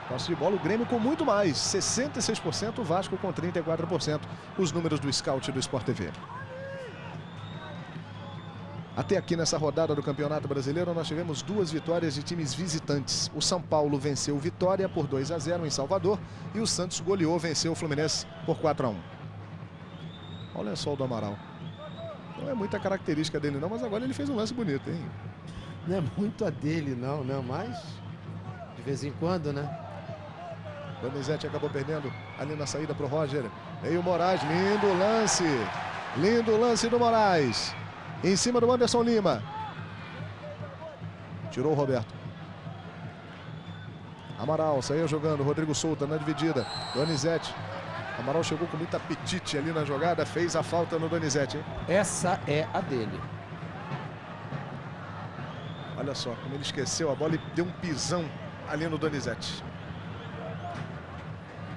Posse de bola, o Grêmio com muito mais, 66%, o Vasco com 34%, os números do Scout do Sport TV. Até aqui nessa rodada do Campeonato Brasileiro nós tivemos 2 vitórias de times visitantes. O São Paulo venceu o Vitória por 2-0 em Salvador e o Santos goleou, venceu o Fluminense por 4-1. Olha só o do Amaral. Não é muita característica dele não, mas agora ele fez um lance bonito, hein? Não é muito a dele não, né? Mas de vez em quando, né? Donizete acabou perdendo ali na saída para o Roger. Veio o Moraes, lindo lance. Lindo lance do Moraes. Em cima do Anderson Lima. Tirou o Roberto. Amaral saiu jogando, Rodrigo Souto na dividida. Donizete. Amaral chegou com muito apetite ali na jogada, fez a falta no Donizete, hein? Essa é a dele. Olha só, como ele esqueceu a bola e deu um pisão ali no Donizete.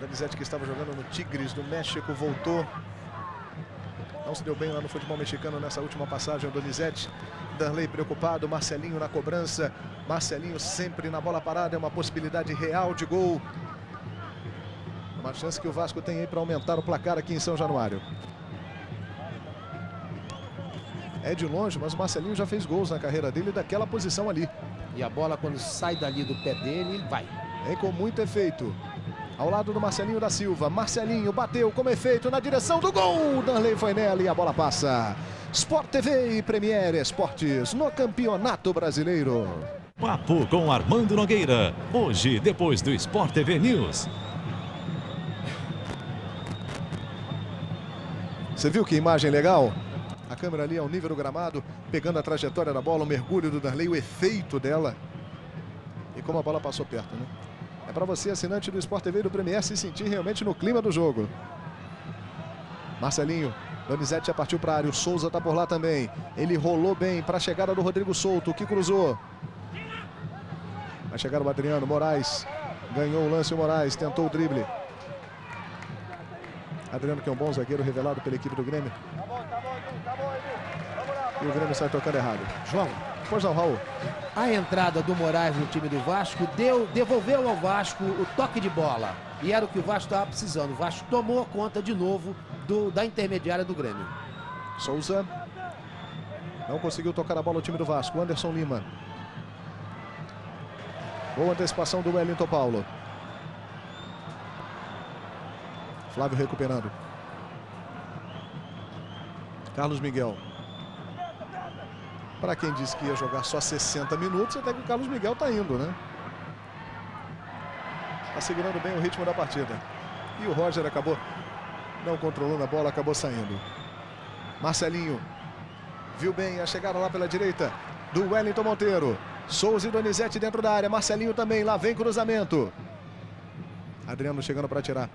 Donizete que estava jogando no Tigres do México, voltou. Não se deu bem lá no futebol mexicano nessa última passagem, o Donizete. Darley preocupado, Marcelinho na cobrança. Marcelinho sempre na bola parada, é uma possibilidade real de gol. Uma chance que o Vasco tem aí para aumentar o placar aqui em São Januário. É de longe, mas o Marcelinho já fez gols na carreira dele daquela posição ali. E a bola quando sai dali do pé dele, vai. Vem com muito efeito. Ao lado do Marcelinho da Silva. Marcelinho bateu com efeito na direção do gol. Darley foi nela e a bola passa. Sport TV e Premier Esportes no Campeonato Brasileiro. Papo com Armando Nogueira. Hoje, depois do Sport TV News. Você viu que imagem legal? A câmera ali ao nível do gramado, pegando a trajetória da bola, o mergulho do Darley, o efeito dela. E como a bola passou perto, né? É para você, assinante do Sport TV e do Premier, se sentir realmente no clima do jogo. Marcelinho, Donizete já partiu para a área, o Souza está por lá também. Ele rolou bem para a chegada do Rodrigo Souto, que cruzou. Vai chegar o Adriano, Moraes. Ganhou o lance o Moraes, tentou o drible. Adriano, que é um bom zagueiro revelado pela equipe do Grêmio. E o Grêmio sai tocando errado. João, pois não, Raul. A entrada do Moraes no time do Vasco devolveu ao Vasco o toque de bola. E era o que o Vasco estava precisando. O Vasco tomou conta de novo da intermediária do Grêmio. Souza. Não conseguiu tocar a bola o time do Vasco. Anderson Lima. Boa antecipação do Wellington Paulo. Flávio recuperando. Carlos Miguel. Para quem disse que ia jogar só 60 minutos, até que o Carlos Miguel está indo, né? Está segurando bem o ritmo da partida. E o Roger acabou não controlando a bola, acabou saindo. Marcelinho. Viu bem a chegada lá pela direita do Wellington Monteiro. Souza e Donizete dentro da área. Marcelinho também. Lá vem cruzamento. Adriano chegando para tirar.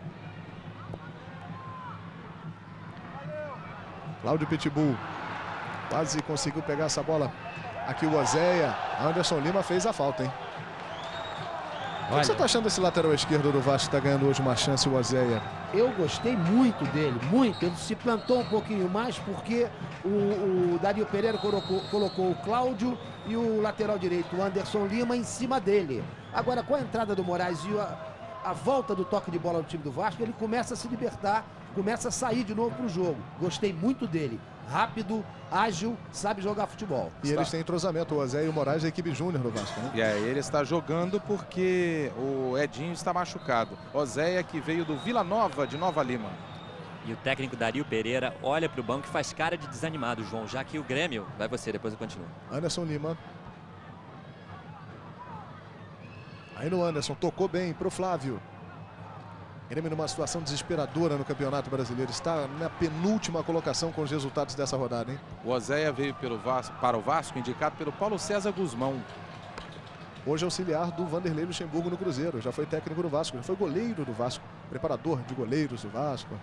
Cláudio Pitbull. Quase conseguiu pegar essa bola. Aqui o Oséia. Anderson Lima fez a falta, hein? O que você está achando desse lateral esquerdo do Vasco que está ganhando hoje uma chance, o Oséia? Eu gostei muito dele, muito. Ele se plantou um pouquinho mais porque o Dario Pereira colocou o Cláudio e o lateral direito, o Anderson Lima, em cima dele. Agora, com a entrada do Moraes e a volta do toque de bola do time do Vasco, ele começa a se libertar, começa a sair de novo para o jogo. Gostei muito dele. Rápido, ágil, sabe jogar futebol. E eles têm entrosamento, o Oséia e o Moraes, da equipe júnior do Vasco, né? E aí ele está jogando porque o Edinho está machucado. Oséia, que veio do Vila Nova, de Nova Lima. E o técnico Dario Pereira olha para o banco e faz cara de desanimado, João, já que o Grêmio... Vai você, depois eu continuo. Anderson Lima. Aí no Anderson, tocou bem para o Flávio. Grêmio numa situação desesperadora no Campeonato Brasileiro. Está na penúltima colocação com os resultados dessa rodada, hein? O Oséia veio para o Vasco, indicado pelo Paulo César Guzmão. Hoje auxiliar do Vanderlei Luxemburgo no Cruzeiro. Já foi técnico do Vasco, já foi goleiro do Vasco. Preparador de goleiros do Vasco.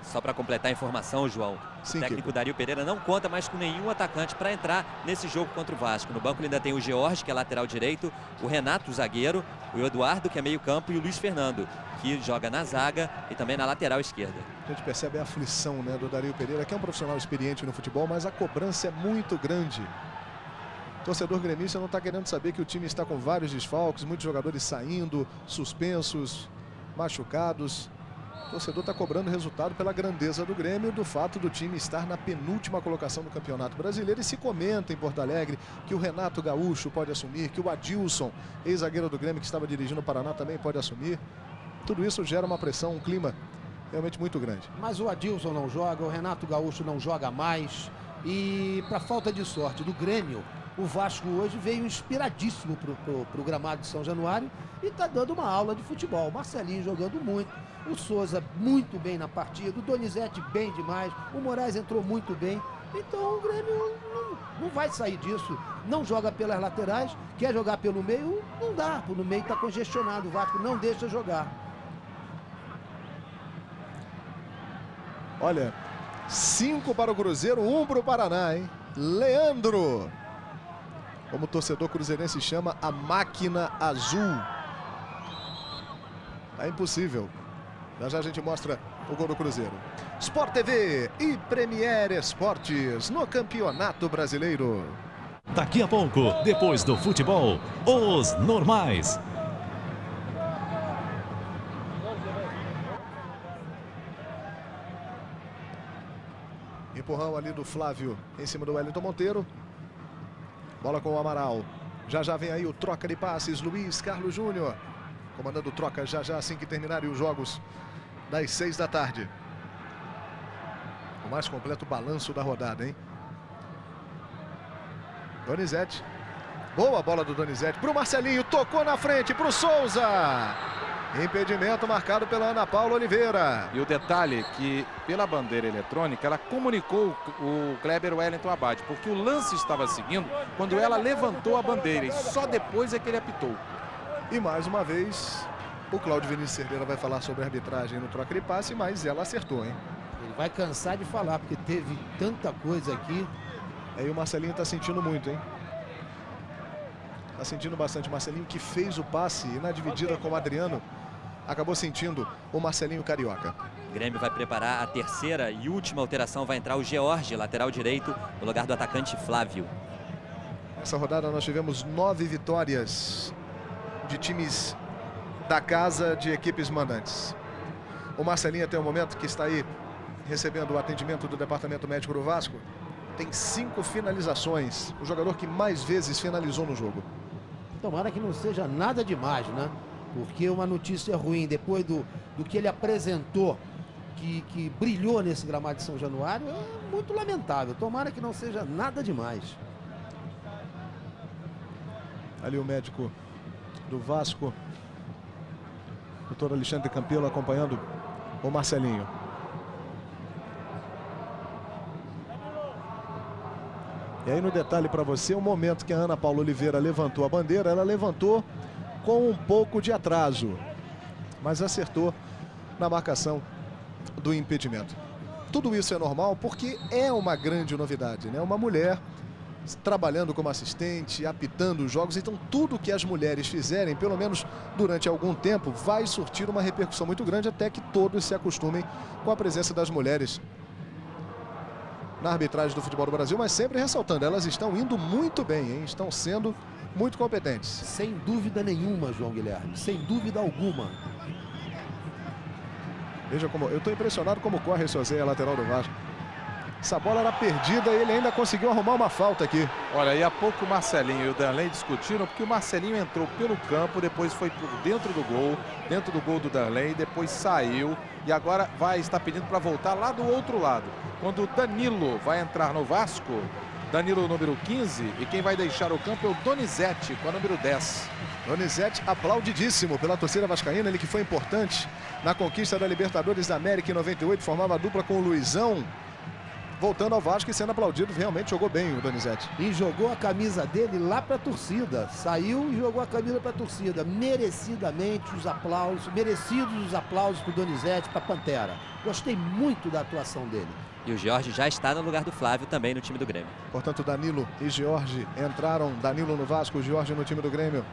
Só para completar a informação, João, sim, o técnico Dario Pereira não conta mais com nenhum atacante para entrar nesse jogo contra o Vasco. No banco ele ainda tem o George, que é lateral direito, o Renato, o zagueiro, o Eduardo, que é meio campo, e o Luiz Fernando, que joga na zaga e também na lateral esquerda. A gente percebe a aflição, né, do Dario Pereira, que é um profissional experiente no futebol, mas a cobrança é muito grande. O torcedor gremista não está querendo saber que o time está com vários desfalques, muitos jogadores saindo, suspensos, machucados. O torcedor está cobrando resultado pela grandeza do Grêmio, do fato do time estar na penúltima colocação do Campeonato Brasileiro. E se comenta em Porto Alegre que o Renato Gaúcho pode assumir, que o Adilson, ex-zagueiro do Grêmio que estava dirigindo o Paraná, também pode assumir. Tudo isso gera uma pressão, um clima realmente muito grande. Mas o Adilson não joga, o Renato Gaúcho não joga mais. E para falta de sorte do Grêmio, o Vasco hoje veio inspiradíssimo para o gramado de São Januário e está dando uma aula de futebol. Marcelinho jogando muito, o Souza muito bem na partida, o Donizete bem demais, o Moraes entrou muito bem. Então o Grêmio não vai sair disso, não joga pelas laterais, quer jogar pelo meio, não dá, no meio está congestionado, o Vasco não deixa jogar. Olha, 5 para o Cruzeiro, 1 para o Paraná, hein? Leandro, como o torcedor cruzeirense chama, a máquina azul. É impossível. Já já a gente mostra o gol do Cruzeiro. Sport TV e Premier Esportes no Campeonato Brasileiro. Daqui a pouco, depois do futebol, os normais. Empurrão ali do Flávio em cima do Wellington Monteiro. Bola com o Amaral. Já já vem aí o troca de passes. Luiz Carlos Júnior comandando troca já já assim que terminarem os jogos das 6 da tarde. O mais completo balanço da rodada, hein? Donizete. Boa bola do Donizete pro Marcelinho. Tocou na frente pro Souza. Impedimento marcado pela Ana Paula Oliveira. E o detalhe que, pela bandeira eletrônica, ela comunicou o Kleber Wellington Abad, porque o lance estava seguindo quando ela levantou a bandeira e só depois é que ele apitou. E mais uma vez, o Cláudio Vinícius Cerdeira vai falar sobre a arbitragem no troca de passe, mas ela acertou, hein? Ele vai cansar de falar, porque teve tanta coisa aqui. Aí o Marcelinho tá sentindo muito, hein? Tá sentindo bastante. O Marcelinho que fez o passe e na dividida com o Adriano, acabou sentindo o Marcelinho Carioca. O Grêmio vai preparar a terceira e última alteração. Vai entrar o George, lateral direito, no lugar do atacante Flávio. Nessa rodada nós tivemos 9 vitórias de times da casa, de equipes mandantes. O Marcelinho, até o momento, que está aí recebendo o atendimento do Departamento Médico do Vasco, tem 5 finalizações. O jogador que mais vezes finalizou no jogo. Tomara que não seja nada demais, né? Porque uma notícia ruim, depois do que ele apresentou, que brilhou nesse gramado de São Januário, é muito lamentável. Tomara que não seja nada demais. Ali o médico do Vasco, doutor Alexandre Campelo, acompanhando o Marcelinho. E aí no detalhe para você, o momento que a Ana Paula Oliveira levantou a bandeira, ela levantou com um pouco de atraso, mas acertou na marcação do impedimento. Tudo isso é normal porque é uma grande novidade, né? Uma mulher trabalhando como assistente, apitando os jogos. Então tudo que as mulheres fizerem, pelo menos durante algum tempo, vai surtir uma repercussão muito grande até que todos se acostumem com a presença das mulheres na arbitragem do futebol do Brasil, mas sempre ressaltando, elas estão indo muito bem, hein? Estão sendo muito competentes. Sem dúvida nenhuma, João Guilherme, sem dúvida alguma. Veja como, eu estou impressionado como corre esse Oséia, lateral do Vasco. Essa bola era perdida e ele ainda conseguiu arrumar uma falta aqui. Olha, e há pouco o Marcelinho e o Darley discutiram, porque o Marcelinho entrou pelo campo, depois foi por dentro do gol do Darley, depois saiu e agora vai estar pedindo para voltar lá do outro lado. Quando o Danilo vai entrar no Vasco, Danilo número 15, e quem vai deixar o campo é o Donizete, com a número 10. Donizete aplaudidíssimo pela torcida vascaína, ele que foi importante na conquista da Libertadores da América em 98, formava a dupla com o Luizão. Voltando ao Vasco e sendo aplaudido, realmente jogou bem o Donizete. E jogou a camisa dele lá para a torcida. Saiu e jogou a camisa para a torcida. Merecidamente os aplausos, merecidos os aplausos para o Donizete, para a Pantera. Gostei muito da atuação dele. E o Jorge já está no lugar do Flávio também no time do Grêmio. Portanto, Danilo e Jorge entraram. Danilo no Vasco, Jorge no time do Grêmio.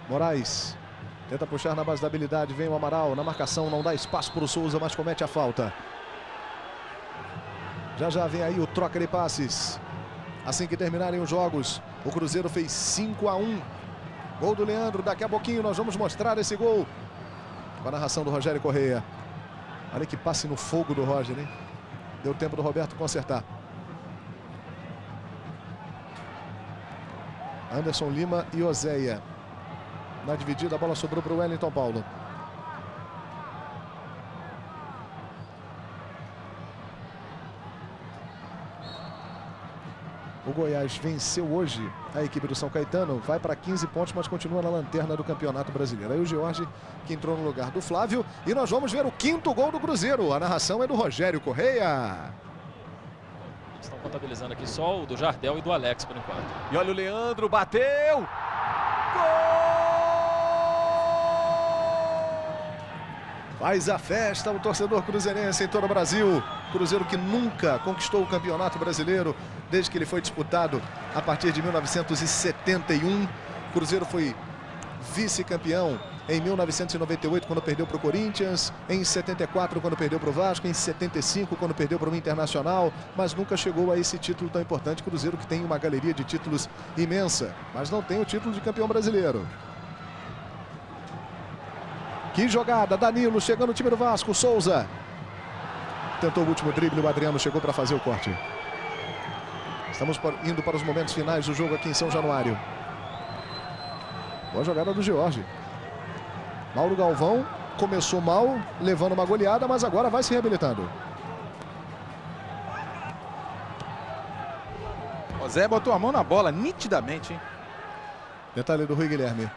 Moraes tenta puxar na base da habilidade, vem o Amaral na marcação, não dá espaço para o Souza, mas comete a falta. Já vem aí o troca de passes. Assim que terminarem os jogos, o Cruzeiro fez 5-1. Gol do Leandro, daqui a pouquinho nós vamos mostrar esse gol. Com a narração do Rogério Correia. Olha que passe no fogo do Roger, hein? Deu tempo do Roberto consertar. Anderson Lima e Oséia. Na dividida, a bola sobrou para o Wellington Paulo. O Goiás venceu hoje a equipe do São Caetano. Vai para 15 pontos, mas continua na lanterna do Campeonato Brasileiro. Aí o Jorge, que entrou no lugar do Flávio. E nós vamos ver o 5º gol do Cruzeiro. A narração é do Rogério Correia. Estão contabilizando aqui só o do Jardel e do Alex por enquanto. E olha o Leandro, bateu! Gol! Faz a festa o torcedor cruzeirense em todo o Brasil. Cruzeiro que nunca conquistou o Campeonato Brasileiro desde que ele foi disputado a partir de 1971. Cruzeiro foi vice-campeão em 1998, quando perdeu para o Corinthians, em 74, quando perdeu para o Vasco, em 75, quando perdeu para o Internacional, mas nunca chegou a esse título tão importante. Cruzeiro que tem uma galeria de títulos imensa, mas não tem o título de campeão brasileiro. Que jogada, Danilo chegando no time do Vasco, Souza. Tentou o último drible, o Adriano chegou para fazer o corte. Estamos indo para os momentos finais do jogo aqui em São Januário. Boa jogada do Jorge. Mauro Galvão começou mal, levando uma goleada, mas agora vai se reabilitando. O Zé botou a mão na bola, nitidamente, hein? Detalhe do Rui Guilherme.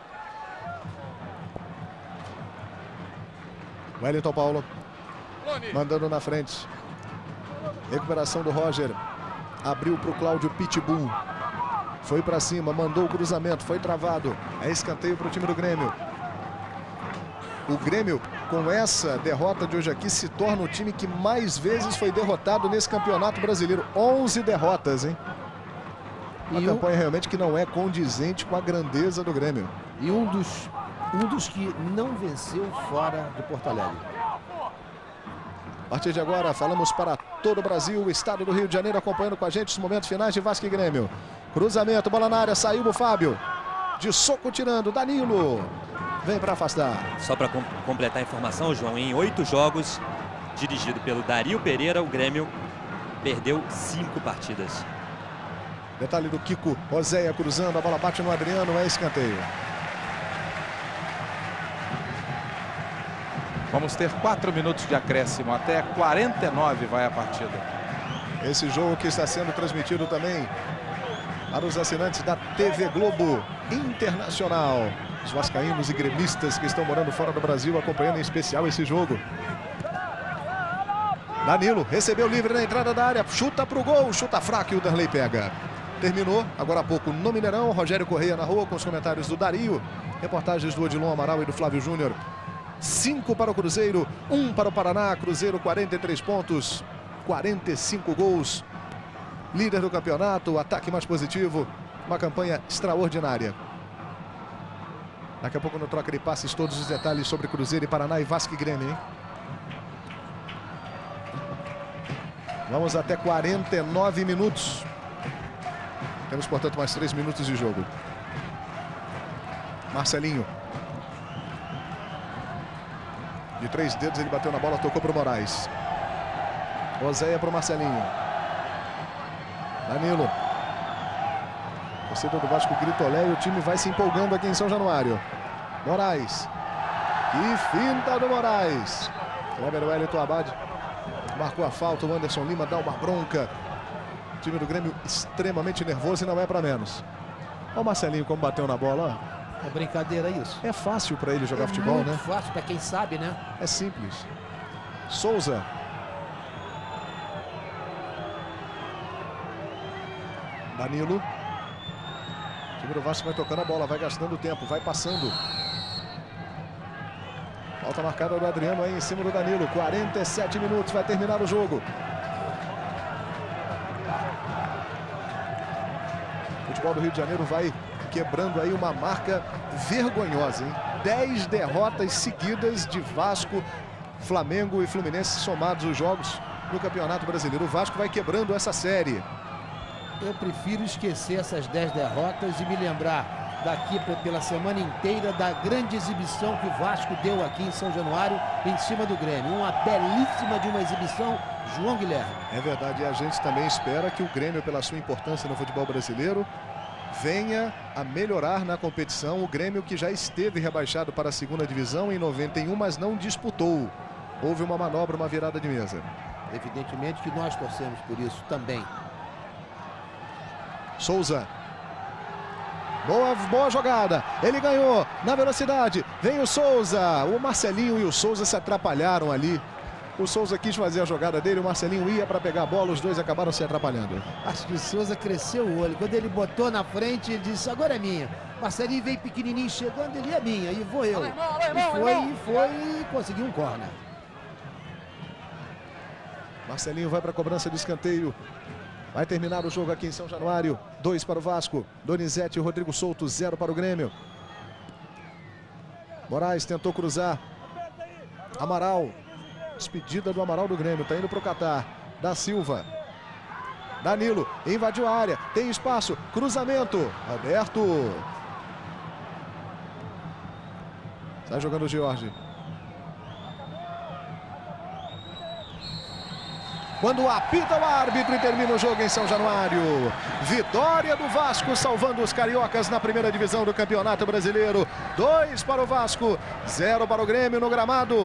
Wellington Paulo. Mandando na frente. Recuperação do Roger. Abriu para o Cláudio Pitbull. Foi para cima, mandou o cruzamento, foi travado. É escanteio para o time do Grêmio. O Grêmio, com essa derrota de hoje aqui, se torna o time que mais vezes foi derrotado nesse campeonato brasileiro. 11 derrotas, hein? Uma campanha realmente que não é condizente com a grandeza do Grêmio. E um dos que não venceu fora de Porto Alegre. A partir de agora, falamos para todo o Brasil, o estado do Rio de Janeiro, acompanhando com a gente os momentos finais de Vasco e Grêmio. Cruzamento, bola na área, saiu o Fábio. De soco tirando, Danilo. Vem para afastar. Só para completar a informação, João, em 8 jogos, dirigido pelo Dario Pereira, o Grêmio perdeu 5 partidas. Detalhe do Kiko, Oséia cruzando, a bola bate no Adriano, é escanteio. Vamos ter 4 minutos de acréscimo, até 49 vai a partida. Esse jogo que está sendo transmitido também para os assinantes da TV Globo Internacional. Os vascaínos e gremistas que estão morando fora do Brasil acompanhando em especial esse jogo. Danilo recebeu livre na entrada da área, chuta para o gol, chuta fraco e o Darley pega. Terminou agora há pouco no Mineirão. Rogério Correia narrou com os comentários do Dario. Reportagens do Odilon Amaral e do Flávio Júnior. 5 para o Cruzeiro, 1 para o Paraná. Cruzeiro 43 pontos, 45 gols. Líder do campeonato, ataque mais positivo. Uma campanha extraordinária. Daqui a pouco no troca de passes todos os detalhes sobre Cruzeiro e Paraná e Vasco e Grêmio, hein? Vamos até 49 minutos. Temos, portanto, mais 3 minutos de jogo. Marcelinho. De 3 dedos ele bateu na bola, tocou para o Moraes. Oséia para o Marcelinho. Danilo. Torcedor do Vasco grita olé e o time vai se empolgando aqui em São Januário. Moraes. Que finta do Moraes. Kleber Wellington Abad marcou a falta. O Anderson Lima dá uma bronca. O time do Grêmio extremamente nervoso e não é para menos. Olha o Marcelinho como bateu na bola. É brincadeira isso. É fácil para ele jogar futebol, né? É fácil para quem sabe, né? É simples. Souza. Danilo. O time do Vasco vai tocando a bola, vai gastando tempo, vai passando. Falta marcada do Adriano aí em cima do Danilo. 47 minutos, vai terminar o jogo. O futebol do Rio de Janeiro vai quebrando aí uma marca vergonhosa, hein? 10 derrotas seguidas de Vasco, Flamengo e Fluminense somados os jogos no Campeonato Brasileiro. O Vasco vai quebrando essa série. Eu prefiro esquecer essas 10 derrotas e me lembrar daqui pela semana inteira da grande exibição que o Vasco deu aqui em São Januário em cima do Grêmio. Uma belíssima de uma exibição, João Guilherme. É verdade, e a gente também espera que o Grêmio, pela sua importância no futebol brasileiro, venha a melhorar na competição. O Grêmio que já esteve rebaixado para a segunda divisão em 91, mas não disputou. Houve uma manobra, uma virada de mesa. Evidentemente que nós torcemos por isso também. Souza. Boa jogada. Ele ganhou na velocidade. Vem o Souza. O Marcelinho e o Souza se atrapalharam ali. O Souza quis fazer a jogada dele, o Marcelinho ia para pegar a bola, os dois acabaram se atrapalhando. Acho que o Souza cresceu o olho. Quando ele botou na frente, ele disse, agora é minha. Marcelinho veio pequenininho chegando, ele é minha, e vou eu. E foi e conseguiu um corner. Marcelinho vai para a cobrança de escanteio. Vai terminar o jogo aqui em São Januário. 2 para o Vasco. Donizete e Rodrigo Souto, 0 para o Grêmio. Moraes tentou cruzar. Amaral. Despedida do Amaral do Grêmio. Está indo para o Catar. Da Silva. Danilo. Invadiu a área. Tem espaço. Cruzamento. Aberto. Sai jogando o Jorge. Quando apita o árbitro e termina o jogo em São Januário. Vitória do Vasco, salvando os cariocas na primeira divisão do Campeonato Brasileiro. 2 para o Vasco, 0 para o Grêmio no gramado.